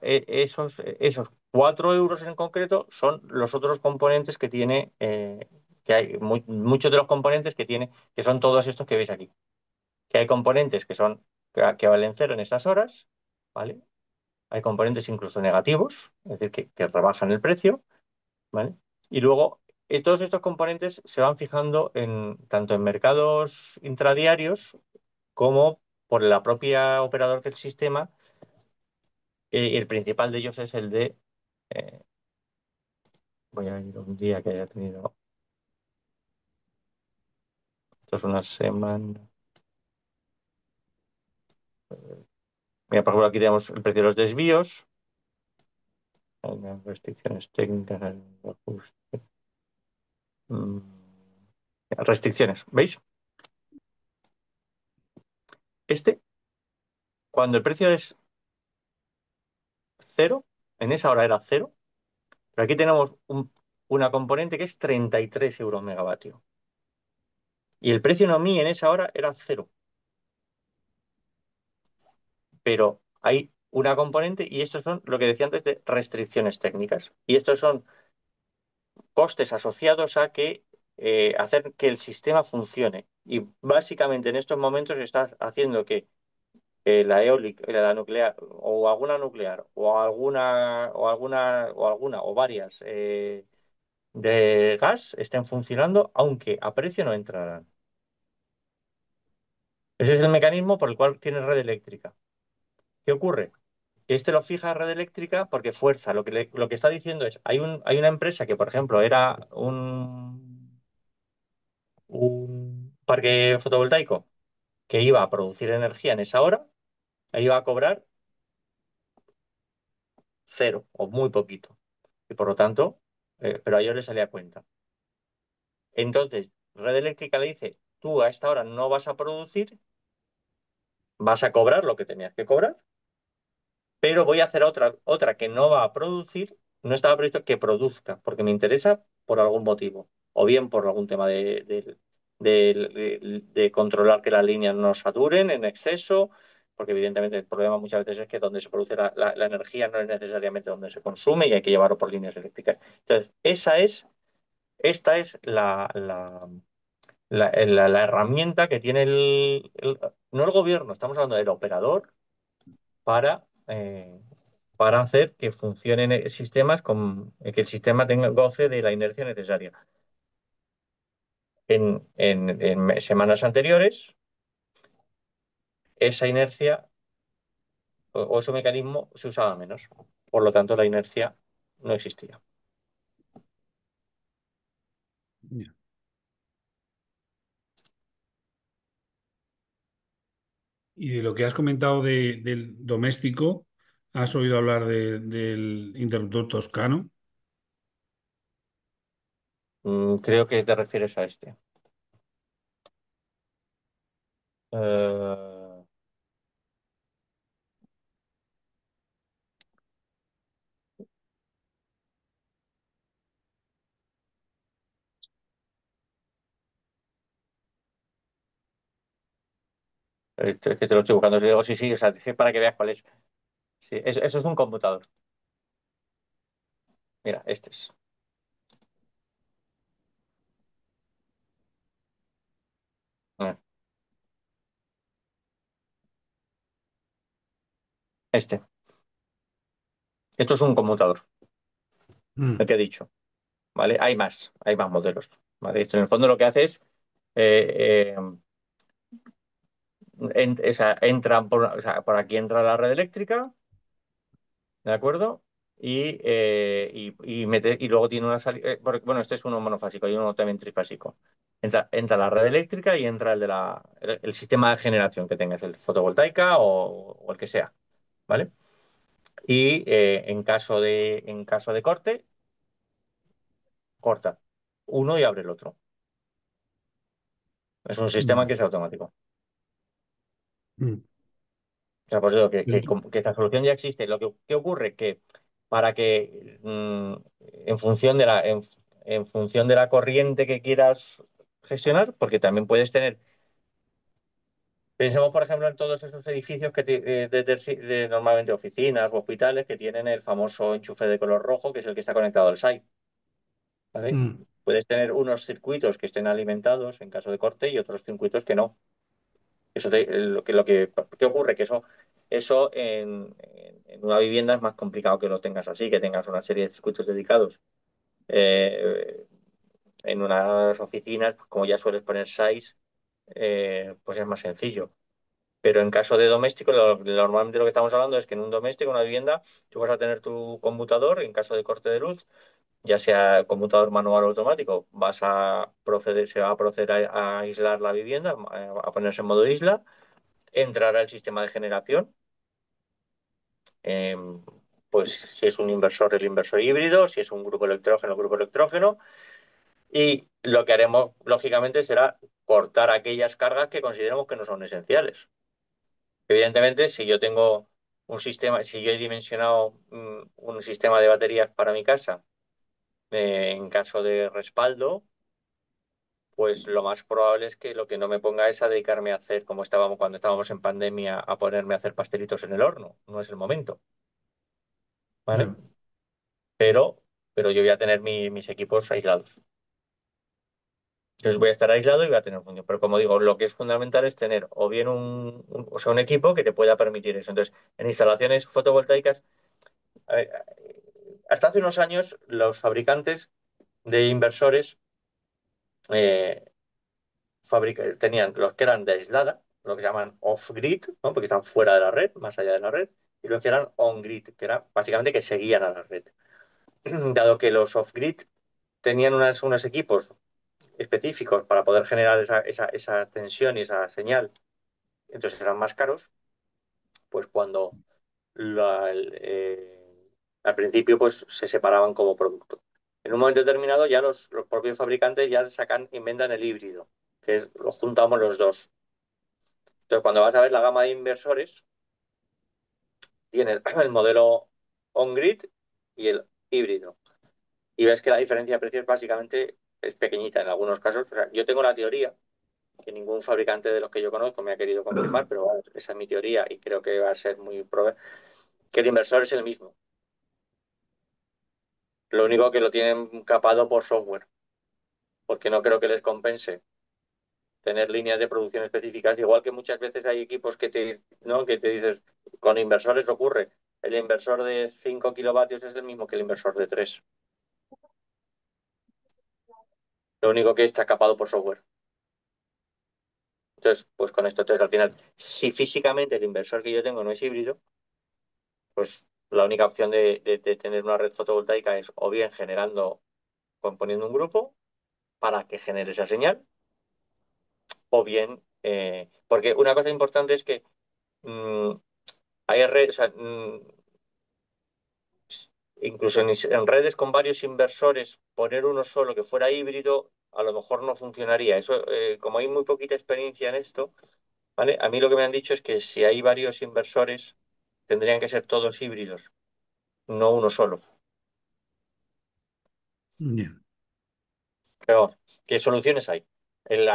4 euros en concreto son los otros componentes que tiene, que hay muchos de los componentes que tiene, que son todos estos que veis aquí. Que hay componentes que valen cero en estas horas, ¿vale? Hay componentes incluso negativos, es decir, que rebajan el precio, ¿vale? Y luego, todos estos componentes se van fijando tanto en mercados intradiarios como por la propia operador del sistema. Y el principal de ellos es el de, eh, voy a ir un día que haya tenido, esto es una semana. Mira, por ejemplo, aquí tenemos el precio de los desvíos, hay unas restricciones técnicas, hay un ajuste. Mm, restricciones, ¿veis? Este, cuando el precio es cero, en esa hora era cero, pero aquí tenemos una componente que es 33 euros megavatio. Y el precio no mí en esa hora era cero. Pero hay una componente y estos son lo que decía antes de restricciones técnicas. Y estos son costes asociados a hacer que el sistema funcione. Y básicamente en estos momentos está haciendo que la eólica, la nuclear, o alguna nuclear, o varias de gas estén funcionando, aunque a precio no entrarán. Ese es el mecanismo por el cual tiene red eléctrica. ¿Qué ocurre? Que este lo fija red eléctrica porque fuerza. Lo que está diciendo es, hay una empresa que, por ejemplo, era un parque fotovoltaico que iba a producir energía en esa hora, e iba a cobrar cero o muy poquito. Y por lo tanto, pero a ellos les salía a cuenta. Entonces, red eléctrica le dice, tú a esta hora no vas a producir, vas a cobrar lo que tenías que cobrar, pero voy a hacer otra que no va a producir, no estaba previsto que produzca, porque me interesa por algún motivo, o bien por algún tema de controlar que las líneas no saturen en exceso, porque evidentemente el problema muchas veces es que donde se produce la energía no es necesariamente donde se consume y hay que llevarlo por líneas eléctricas. Entonces, esta es la herramienta que tiene no el gobierno, estamos hablando del operador para, para hacer que funcionen sistemas que el sistema goce de la inercia necesaria. En semanas anteriores, esa inercia o ese mecanismo se usaba menos. Por lo tanto, la inercia no existía. Ya. Y de lo que has comentado del doméstico, ¿has oído hablar del interruptor toscano? Creo que te refieres a este. Eh, es que te lo estoy buscando. Digo, sí, sí, o sea, es para que veas cuál es. Sí, eso es un computador. Mira, este es. Mira, este. Esto es un computador, el Mm, que he dicho. ¿Vale? Hay más modelos. ¿Vale? Esto en el fondo lo que hace es eh, entran o sea, por aquí entra la red eléctrica, ¿de acuerdo? Y luego tiene una salida. Bueno, este es uno monofásico y uno también trifásico. Entra la red eléctrica y entra el sistema de generación que tengas, el fotovoltaica o el que sea, ¿vale? Y en caso de corte, corta uno y abre el otro. Es un sistema mm, que es automático. mm. O sea, pues digo Pero que esta solución ya existe. ¿Qué ocurre? Que para que en función en función de la corriente que quieras gestionar, porque también puedes tener, pensemos por ejemplo en todos esos edificios de normalmente oficinas o hospitales que tienen el famoso enchufe de color rojo, que es el que está conectado al SAI, ¿vale? mm, Puedes tener unos circuitos que estén alimentados en caso de corte y otros circuitos que no. ¿Qué ocurre? Que eso en una vivienda es más complicado que lo tengas así, que tengas una serie de circuitos dedicados. Eh, en unas oficinas, pues, como ya sueles poner SAIs, pues es más sencillo. Pero en caso de doméstico, normalmente lo que estamos hablando es que en un doméstico, una vivienda, tú vas a tener tu conmutador en caso de corte de luz, ya sea conmutador manual o automático, se va a proceder a aislar la vivienda, a ponerse en modo isla, entrará el sistema de generación, eh, pues si es un inversor, el inversor híbrido, si es un grupo electrógeno, el grupo electrógeno, y lo que haremos, lógicamente, será cortar aquellas cargas que consideremos que no son esenciales. Evidentemente, si yo tengo un sistema, si yo he dimensionado un sistema de baterías para mi casa, en caso de respaldo, pues lo más probable es que lo que no me ponga es a dedicarme a hacer, como estábamos cuando estábamos en pandemia, a ponerme a hacer pastelitos en el horno. No es el momento, ¿vale? claro. pero, pero yo voy a tener mis equipos aislados. Entonces voy a estar aislado y voy a tener función. Pero como digo, lo que es fundamental es tener o bien o sea, un equipo que te pueda permitir eso. Entonces, en instalaciones fotovoltaicas, eh, hasta hace unos años, los fabricantes de inversores eh, tenían los que eran de aislada, lo que llaman off-grid, ¿no? Porque están fuera de la red, más allá de la red, y los que eran on-grid, que era básicamente que seguían a la red. Dado que los off-grid tenían unos equipos específicos para poder generar esa tensión y esa señal, entonces eran más caros, pues cuando al principio pues se separaban como producto. En un momento determinado ya los propios fabricantes ya inventan el híbrido, lo juntamos los dos. Entonces cuando vas a ver la gama de inversores, tienes el modelo on-grid y el híbrido. Y ves que la diferencia de precios básicamente es pequeñita en algunos casos. O sea, yo tengo la teoría que ningún fabricante de los que yo conozco me ha querido confirmar, pero bueno, esa es mi teoría y creo que va a ser muy probable, que el inversor es el mismo. Lo único que lo tienen capado por software, porque no creo que les compense tener líneas de producción específicas, igual que muchas veces hay equipos ¿no? que te dices, con inversores ocurre, el inversor de 5 kilovatios es el mismo que el inversor de 3. Lo único que está capado por software. Entonces, pues con esto, entonces al final, si físicamente el inversor que yo tengo no es híbrido, pues la única opción de tener una red fotovoltaica es o bien componiendo un grupo para que genere esa señal, o bien, porque una cosa importante es que mm, hay redes, o sea, incluso en redes con varios inversores, poner uno solo que fuera híbrido, a lo mejor no funcionaría. Eso, como hay muy poquita experiencia en esto, ¿vale? A mí lo que me han dicho es que si hay varios inversores, tendrían que ser todos híbridos, no uno solo. Bien. Pero, ¿qué soluciones hay? El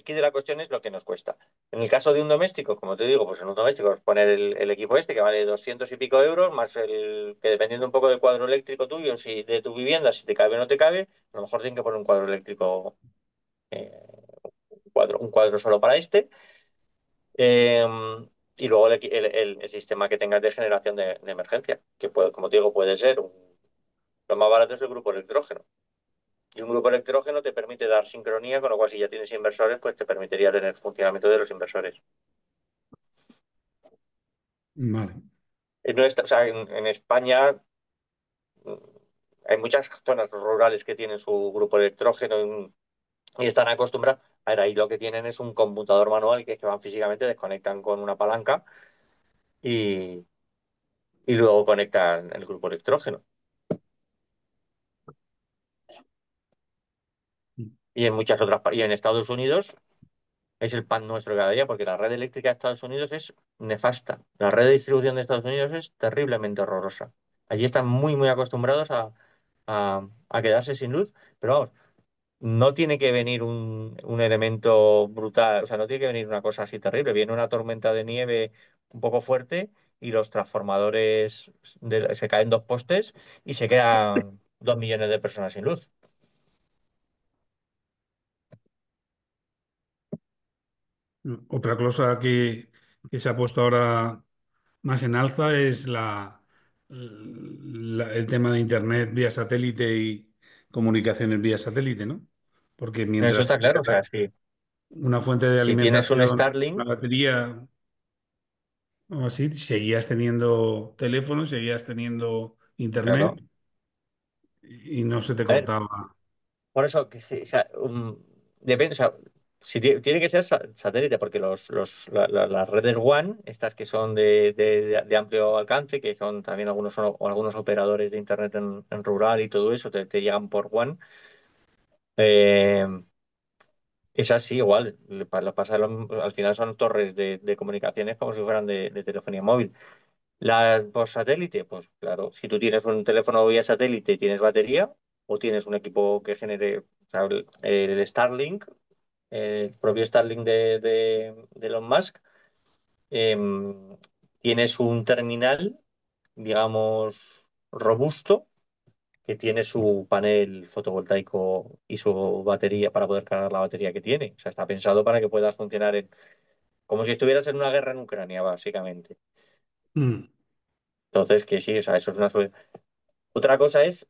kit de la cuestión es lo que nos cuesta. En el caso de un doméstico, como te digo, pues en un doméstico es poner el equipo este que vale 200 y pico euros, más el que dependiendo un poco del cuadro eléctrico tuyo, si de tu vivienda, si te cabe o no te cabe, a lo mejor tienen que poner un cuadro eléctrico, eh, un cuadro solo para este. eh, y luego el sistema que tengas de generación de emergencia, que puede, como te digo, puede ser lo más barato es el grupo electrógeno. Y un grupo electrógeno te permite dar sincronía, con lo cual si ya tienes inversores, pues te permitiría tener funcionamiento de los inversores. Vale. No está, o sea, en España mm, hay muchas zonas rurales que tienen su grupo electrógeno y están acostumbrados. A ver, ahí lo que tienen es un computador manual que es que van físicamente, desconectan con una palanca y, y luego conectan el grupo electrógeno. Y en muchas otras, y en Estados Unidos es el pan nuestro cada día, porque la red eléctrica de Estados Unidos es nefasta. La red de distribución de Estados Unidos es terriblemente horrorosa. Allí están muy, muy acostumbrados a quedarse sin luz, pero vamos, no tiene que venir un elemento brutal, o sea, no tiene que venir una cosa así terrible. Viene una tormenta de nieve un poco fuerte y los transformadores se caen dos postes y se quedan 2 millones de personas sin luz. Otra cosa que se ha puesto ahora más en alza es el tema de Internet vía satélite y comunicaciones vía satélite, ¿no? Porque Eso mientras está claro, o sea, tenías si, una fuente de si tienes un alimentación, Starlink, una batería o así, seguías teniendo teléfono, seguías teniendo claro. Internet y no se te A ver, cortaba. por eso, que o sea, depende, o sea, si tiene que ser satélite, porque las redes WAN, estas que son de amplio alcance, que son también o algunos operadores de Internet en rural y todo eso, te llegan por WAN, eh, esas sí, igual, al final son torres de comunicaciones como si fueran de telefonía móvil. Por satélite, pues claro, si tú tienes un teléfono vía satélite y tienes batería, o tienes un equipo que genere, o sea, el Starlink, el propio Starlink de Elon Musk, em, tienes un terminal, digamos, robusto, que tiene su panel fotovoltaico y su batería para poder cargar la batería que tiene. O sea, está pensado para que puedas funcionar como si estuvieras en una guerra en Ucrania, básicamente. Mm. Entonces, que sí, o sea, eso es una solución. Otra cosa es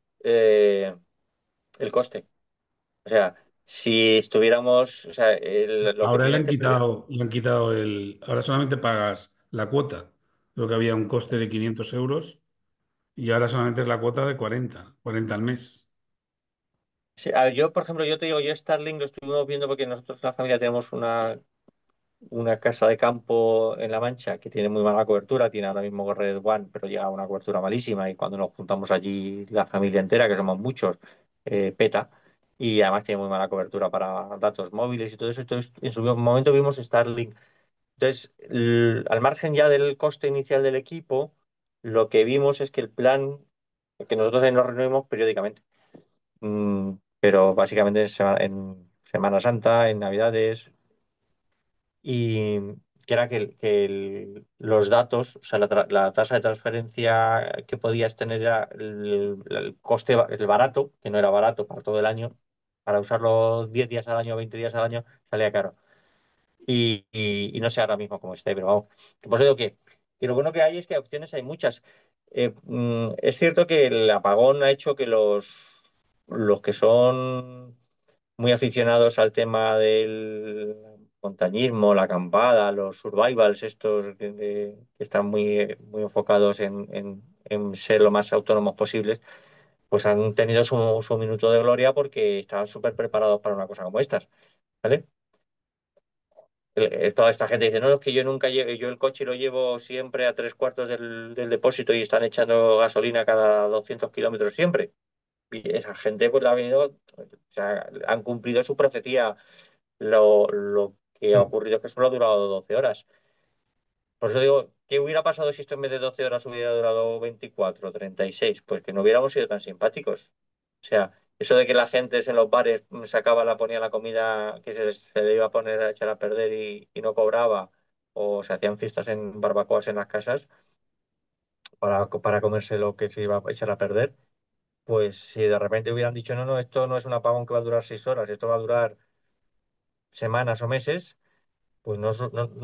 el coste. O sea, si estuviéramos, o sea, lo que Ahora tiene este proyecto. ahora solamente pagas la cuota. Creo que había un coste de 500 euros y ahora solamente es la cuota de 40 al mes. Sí, a ver, yo, por ejemplo, yo te digo, yo Starlink lo estuvimos viendo porque nosotros en la familia tenemos una casa de campo en La Mancha que tiene muy mala cobertura, tiene ahora mismo Red One, pero llega a una cobertura malísima y cuando nos juntamos allí la familia entera, que somos muchos, peta. Y además tiene muy mala cobertura para datos móviles y todo eso. Entonces, en su momento vimos Starlink. Entonces, al margen ya del coste inicial del equipo, lo que vimos es que el plan, que nosotros ahí nos reunimos periódicamente, pero básicamente en Semana Santa, en Navidades, y que era los datos, o sea, la tasa de transferencia que podías tener era el coste, el barato, que no era barato para todo el año, para usarlo 10 días al año, 20 días al año, salía caro. Y no sé ahora mismo cómo esté, pero vamos. Por eso digo que lo bueno que hay es que opciones hay muchas. Es cierto que el apagón ha hecho que los que son muy aficionados al tema del montañismo, la acampada, los survivals, estos que están muy, muy enfocados en ser lo más autónomos posibles, pues han tenido su minuto de gloria porque estaban súper preparados para una cosa como estas, ¿vale? Toda esta gente dice, no, es que yo nunca llevo, yo el coche lo llevo siempre a 3 cuartos del depósito y están echando gasolina cada 200 kilómetros siempre. Y esa gente pues ha venido, o sea, han cumplido su profecía. Lo que ha ocurrido es que solo ha durado 12 horas. Por eso digo, ¿qué hubiera pasado si esto en vez de 12 horas hubiera durado 24 o 36? Pues que no hubiéramos sido tan simpáticos. O sea, eso de que la gente en los bares sacaba, ponía la comida que se le iba a poner a echar a perder y no cobraba, o se hacían fiestas en barbacoas en las casas para comerse lo que se iba a echar a perder, pues si de repente hubieran dicho, no, no, esto no es un apagón que va a durar 6 horas, esto va a durar semanas o meses, pues no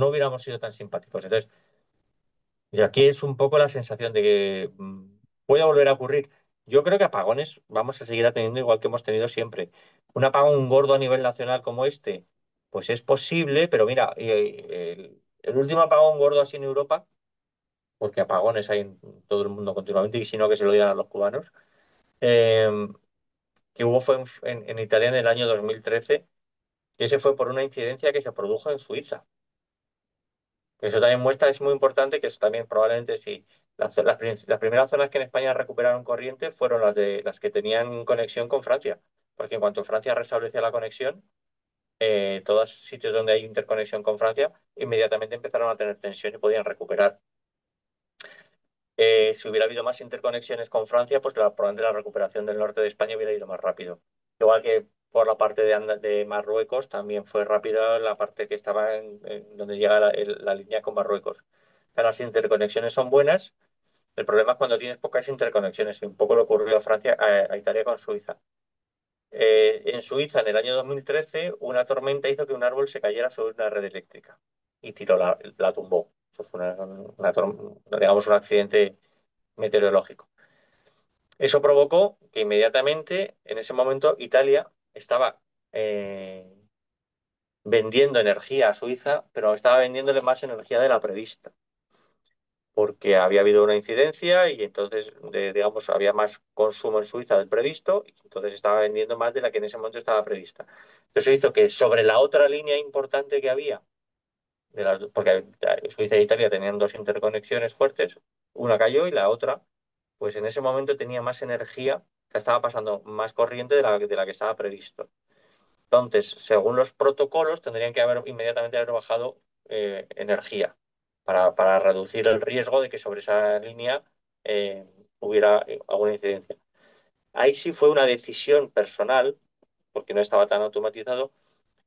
hubiéramos sido tan simpáticos. Entonces, y aquí es un poco la sensación de que puede volver a ocurrir. Yo creo que apagones vamos a seguir teniendo igual que hemos tenido siempre. Un apagón gordo a nivel nacional como este, pues es posible, pero mira, el último apagón gordo así en Europa, porque apagones hay en todo el mundo continuamente, y si no que se lo digan a los cubanos, eh, que hubo fue en Italia en el año 2013, que ese fue por una incidencia que se produjo en Suiza. Eso también muestra, es muy importante, que eso también probablemente sí. Las primeras zonas que en España recuperaron corriente fueron las que tenían conexión con Francia, porque en cuanto Francia restablecía la conexión, todos sitios donde hay interconexión con Francia, inmediatamente empezaron a tener tensión y podían recuperar. Si hubiera habido más interconexiones con Francia, pues probablemente la recuperación del norte de España hubiera ido más rápido. Igual que por la parte de Marruecos, también fue rápida la parte que estaba en donde llega la línea con Marruecos. O sea, las interconexiones son buenas. El problema es cuando tienes pocas interconexiones. Y un poco le ocurrió a Francia, a Italia con Suiza. En Suiza, en el año 2013, una tormenta hizo que un árbol se cayera sobre una red eléctrica y tiró la tumbó. Eso fue digamos, un accidente meteorológico. Eso provocó que inmediatamente, en ese momento, Italia estaba vendiendo energía a Suiza, pero estaba vendiéndole más energía de la prevista, porque había habido una incidencia y entonces, digamos, había más consumo en Suiza del previsto, y entonces estaba vendiendo más de la que en ese momento estaba prevista. Eso hizo que sobre la otra línea importante que había, porque Suiza e Italia tenían dos interconexiones fuertes, una cayó y la otra, pues en ese momento tenía más energía, que estaba pasando más corriente de la que estaba previsto. Entonces, según los protocolos, tendrían que inmediatamente haber bajado energía para reducir el riesgo de que sobre esa línea hubiera alguna incidencia. Ahí sí fue una decisión personal, porque no estaba tan automatizado.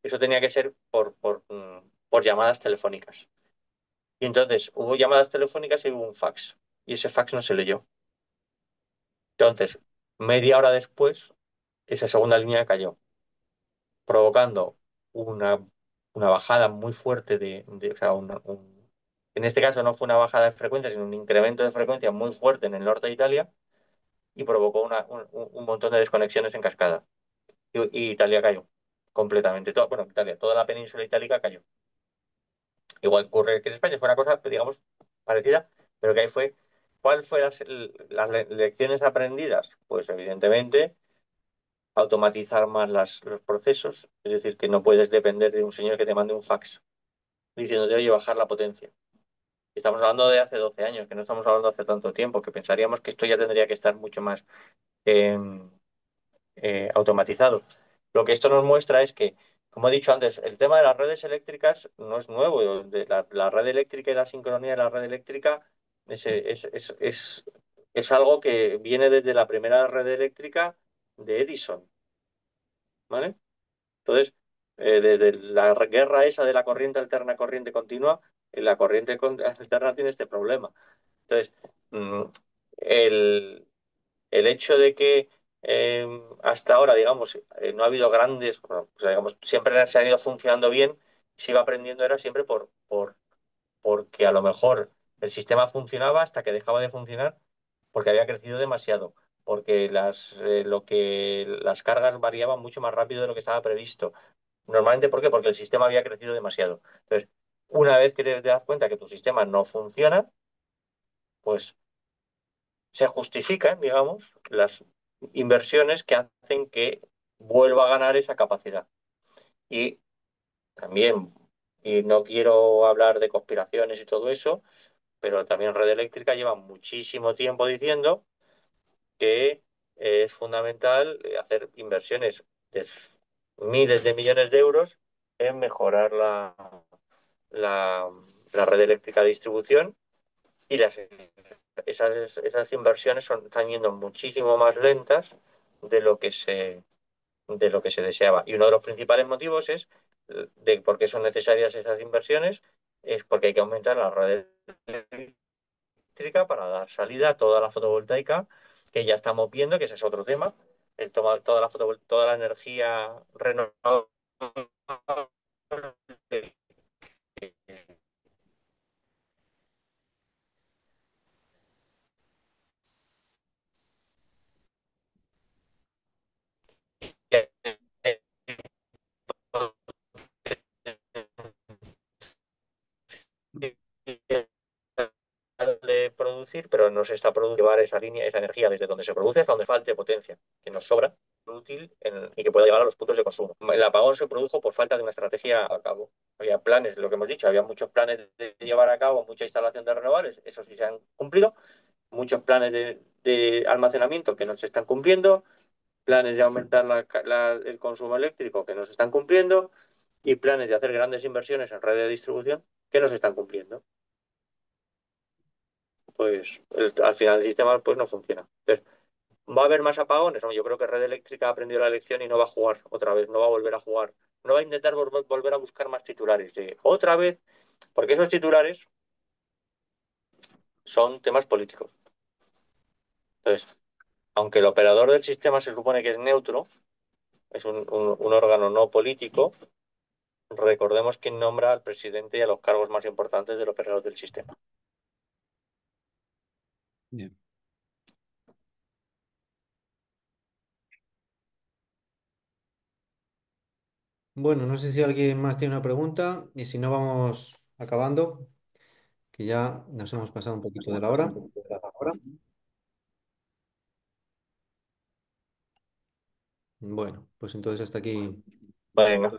Eso tenía que ser por llamadas telefónicas. Y entonces hubo llamadas telefónicas y hubo un fax. Y ese fax no se leyó. Entonces, media hora después, esa segunda línea cayó, provocando una, una bajada muy fuerte o sea, en este caso no fue una bajada de frecuencia, sino un incremento de frecuencia muy fuerte en el norte de Italia y provocó un montón de desconexiones en cascada. Y Italia cayó completamente. Bueno, Italia, toda la península itálica cayó. Igual ocurre que en España fue una cosa, digamos, parecida, pero que ahí fue. ¿Cuál fue las lecciones aprendidas? Pues evidentemente automatizar más los procesos, es decir, que no puedes depender de un señor que te mande un fax diciéndote, oye, bajar la potencia. Estamos hablando de hace 12 años, que no estamos hablando de hace tanto tiempo, que pensaríamos que esto ya tendría que estar mucho más eh, automatizado. Lo que esto nos muestra es que, como he dicho antes, el tema de las redes eléctricas no es nuevo. La red eléctrica y la sincronía de la red eléctrica es algo que viene desde la primera red eléctrica de Edison, ¿vale? Entonces, desde la guerra esa de la corriente alterna, corriente continua, la corriente alterna tiene este problema. Entonces, mm, el, el hecho de que hasta ahora, digamos, no ha habido grandes, bueno, o sea, digamos, siempre se han ido funcionando bien, se iba aprendiendo era siempre porque a lo mejor el sistema funcionaba hasta que dejaba de funcionar porque había crecido demasiado, porque las cargas variaban mucho más rápido de lo que estaba previsto. Normalmente, ¿por qué? Porque el sistema había crecido demasiado. Entonces, una vez que te das cuenta que tu sistema no funciona, pues se justifican, digamos, las inversiones que hacen que vuelva a ganar esa capacidad. Y también, y no quiero hablar de conspiraciones y todo eso, pero también Red Eléctrica lleva muchísimo tiempo diciendo que es fundamental hacer inversiones de miles de millones de euros en mejorar la, la red eléctrica de distribución y esas inversiones están yendo muchísimo más lentas de lo que de lo que se deseaba. Y uno de los principales motivos es de por qué son necesarias esas inversiones, es porque hay que aumentar la red eléctrica para dar salida a toda la fotovoltaica que ya estamos viendo, que ese es otro tema, toda la energía renovable de producir, pero no se está produciendo llevar esa línea, esa energía desde donde se produce hasta donde falte potencia, que nos sobra, útil y que pueda llegar a los puntos de consumo. El apagón se produjo por falta de una estrategia a cabo. Había planes, lo que hemos dicho, había muchos planes de llevar a cabo mucha instalación de renovables, eso sí se han cumplido, muchos planes de almacenamiento que no se están cumpliendo, planes de aumentar el consumo eléctrico que no se están cumpliendo y planes de hacer grandes inversiones en red de distribución que no se están cumpliendo. Pues al final el sistema pues no funciona. Entonces, ¿va a haber más apagones? No, yo creo que Red Eléctrica ha aprendido la lección y no va a jugar otra vez, no va a volver a jugar. No va a intentar volver a buscar más titulares de otra vez, porque esos titulares son temas políticos. Entonces, aunque el operador del sistema se supone que es neutro, es un órgano no político, recordemos quién nombra al presidente y a los cargos más importantes del operador del sistema. Bien. Bueno, no sé si alguien más tiene una pregunta y si no vamos acabando, que ya nos hemos pasado un poquito de la hora. Bueno, pues entonces hasta aquí. Venga.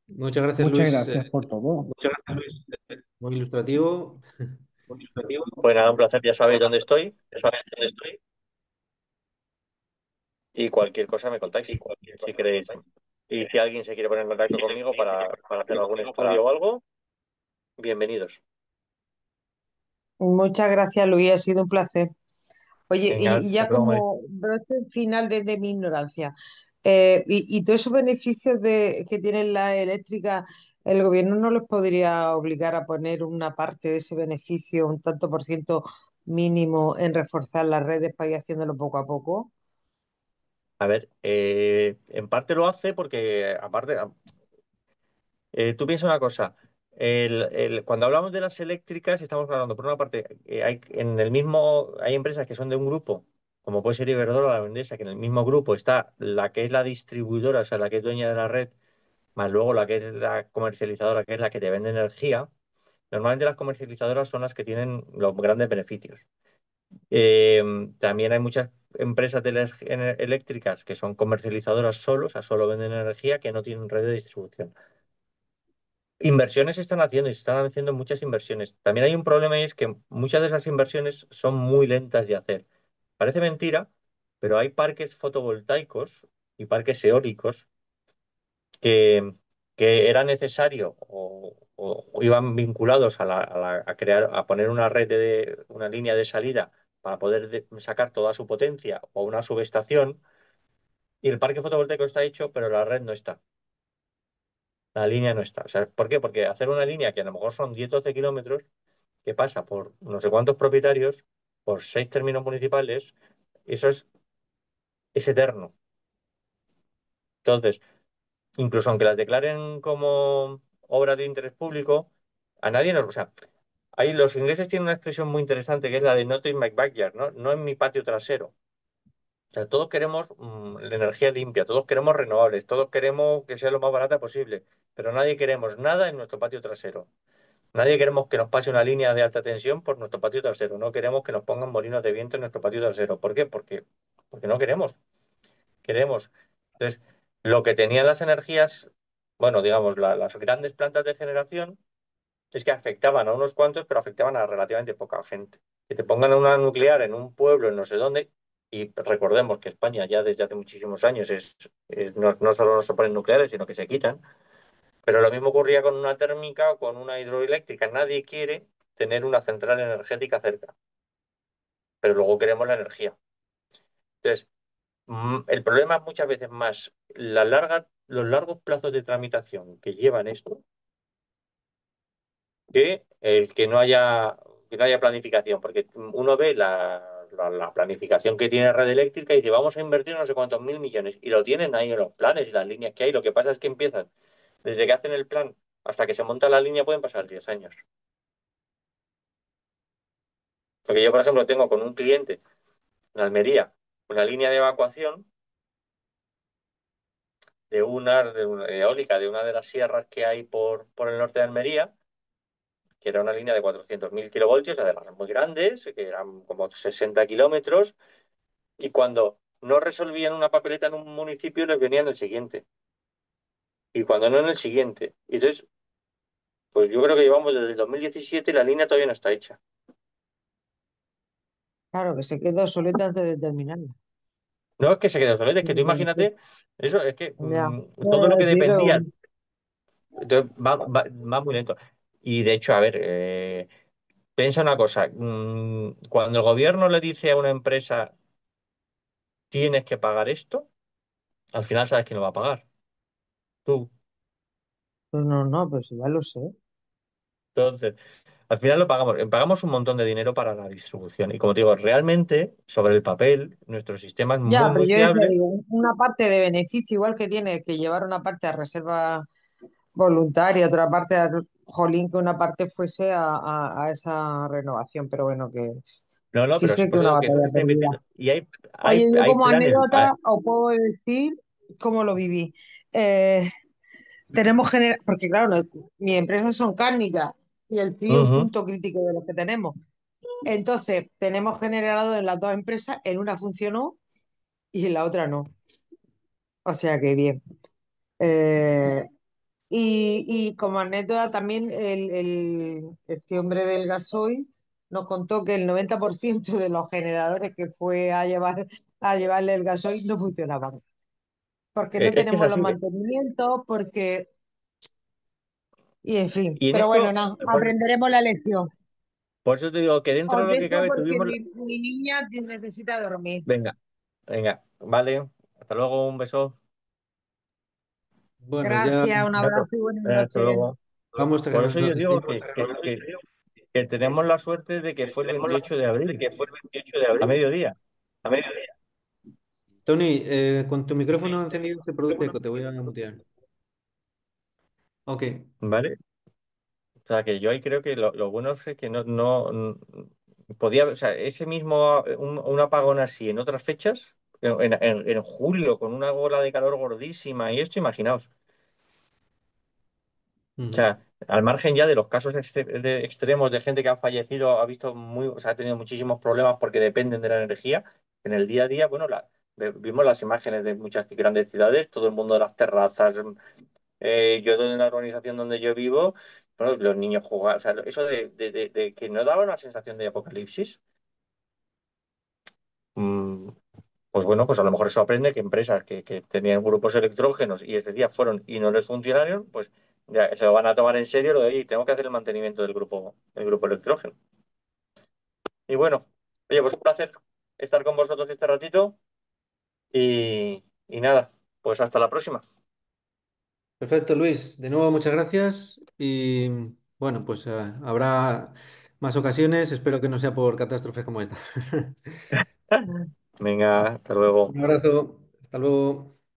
Muchas gracias, Muchas Luis. gracias por todo. Muy ilustrativo. Pues nada, un placer, ya sabéis dónde estoy, ya sabéis dónde estoy. Y cualquier cosa me contáis, si queréis. Y si alguien se quiere poner en contacto conmigo para hacer algún estudio o algo, bienvenidos. Muchas gracias, Luis, ha sido un placer. Oye, Venga, y hasta ya luego, Mari. como broche final de mi ignorancia, y todos esos beneficios que tiene la eléctrica, ¿el gobierno no les podría obligar a poner una parte de ese beneficio, un tanto por ciento mínimo, en reforzar las redes para ir haciéndolo poco a poco? A ver, en parte lo hace porque, aparte, tú piensa una cosa, cuando hablamos de las eléctricas, estamos hablando, por una parte, hay empresas que son de un grupo, como puede ser Iberdrola, la Endesa, que en el mismo grupo está la que es la distribuidora, o sea, la que es dueña de la red, más luego la que es la comercializadora, que es la que te vende energía. Normalmente las comercializadoras son las que tienen los grandes beneficios. Eh, También hay muchas empresas eléctricas que son comercializadoras solo, o sea, solo venden energía, que no tienen red de distribución. Inversiones se están haciendo y se están haciendo muchas inversiones. También hay un problema y es que muchas de esas inversiones son muy lentas de hacer. Parece mentira, pero hay parques fotovoltaicos y parques eólicos que, que era necesario o iban vinculados a crear, a poner una una línea de salida para poder sacar toda su potencia o una subestación, y el parque fotovoltaico está hecho, pero la red no está. La línea no está. O sea, ¿por qué? Porque hacer una línea que a lo mejor son 10 o 12 kilómetros, que pasa por no sé cuántos propietarios, por 6 términos municipales, eso es eterno. Entonces, incluso aunque las declaren como obra de interés público, a nadie nos... O sea, ahí los ingleses tienen una expresión muy interesante que es la de not in my backyard, ¿no? No en mi patio trasero. O sea, todos queremos la energía limpia, todos queremos renovables, todos queremos que sea lo más barata posible, pero nadie queremos nada en nuestro patio trasero. Nadie queremos que nos pase una línea de alta tensión por nuestro patio trasero. No queremos que nos pongan molinos de viento en nuestro patio trasero. ¿Por qué? Porque no queremos. Queremos. Entonces, lo que tenían las energías, bueno, digamos, las grandes plantas de generación, es que afectaban a unos cuantos, pero afectaban a relativamente poca gente. Que te pongan una nuclear en un pueblo, en no sé dónde, Y recordemos que España ya desde hace muchísimos años no solo no se ponen nucleares, sino que se quitan. Pero lo mismo ocurría con una térmica o con una hidroeléctrica. Nadie quiere tener una central energética cerca, pero luego queremos la energía. Entonces, el problema es muchas veces más los largos plazos de tramitación que llevan esto que el que no haya planificación, porque uno ve la planificación que tiene Red Eléctrica y dice, vamos a invertir no sé cuántos mil millones, y lo tienen ahí en los planes y las líneas que hay. Lo que pasa es que empiezan, desde que hacen el plan hasta que se monta la línea pueden pasar 10 años. Porque yo, por ejemplo, tengo con un cliente en Almería una línea de evacuación de una eólica de una de las sierras que hay por el norte de Almería, que era una línea de 400.000 kilovoltios, de las muy grandes, que eran como 60 kilómetros, y cuando no resolvían una papeleta en un municipio, les venía en el siguiente, y cuando no en el siguiente. Y entonces, pues yo creo que llevamos desde el 2017 y la línea todavía no está hecha. Claro, que se queda obsoleta antes de terminarla. No es que se quede obsoleta, es que tú imagínate, eso es que Ya, todo lo que sí, dependía, entonces va muy lento. Y de hecho, a ver, piensa una cosa, cuando el gobierno le dice a una empresa, tienes que pagar esto, al final sabes quién lo va a pagar. Tú. pues no, no, pues ya lo sé. Entonces, al final lo pagamos. Pagamos un montón de dinero para la distribución. Y como te digo, realmente, sobre el papel, nuestro sistema es Ya, muy, pero muy yo decía, fiable. digo, una parte de beneficio igual que tiene que llevar una parte a reserva voluntaria, otra parte a jolín, que una parte fuese a esa renovación, pero bueno, que No, no, sí pero sí, sé que pues una digo que eso batalla se está perdida. invirtiendo. Y Oye, yo hay como planes. anécdota os puedo decir cómo lo viví. Eh, porque claro, mi empresa son cárnicas y el frío es un Ujú. punto crítico de lo que tenemos. Entonces, tenemos generador en las dos empresas, en una funcionó y en la otra no. O sea que bien. Eh, y como anécdota también este hombre del gasoil nos contó que el 90% de los generadores que fue a llevarle el gasoil no funcionaban. Porque no Es que es tenemos los así. mantenimientos, y en fin. Y en Pero bueno, esto, nada, aprenderemos la lección. por eso te digo que dentro Os de lo que dejo cabe porque tuvimos. mi niña necesita dormir. Venga, venga, vale. Hasta luego, un beso. Bueno, ya Gracias, un abrazo y buenas Hasta noches. luego. vamos Por eso yo terminando. digo que tenemos la suerte de que fue el 28 de abril, a mediodía, Tony, con tu micrófono encendido se produce eco, te voy a mutear. Ok. ¿vale? O sea, que yo ahí creo que lo bueno es que podía, o sea, ese mismo, un apagón así en otras fechas, en julio, con una ola de calor gordísima y esto, imaginaos. O Ujú. sea, al margen ya de los casos extremos de gente que ha fallecido, o sea, ha tenido muchísimos problemas porque dependen de la energía, en el día a día, bueno, vimos las imágenes de muchas grandes ciudades, todo el mundo de las terrazas. Yo en la organización donde yo vivo, bueno, los niños jugaban, o sea, eso de que no daba una sensación de apocalipsis, mm, pues bueno, pues a lo mejor eso aprende que empresas que tenían grupos electrógenos y ese día fueron y no les funcionaron, pues ya se lo van a tomar en serio lo de, "Oye, tengo que hacer el mantenimiento del grupo electrógeno". Y bueno, oye, pues un placer estar con vosotros este ratito y nada, pues hasta la próxima. Perfecto, Luis. De nuevo, muchas gracias. Y bueno, pues habrá más ocasiones. Espero que no sea por catástrofes como esta. Venga, hasta luego. Un abrazo. Hasta luego.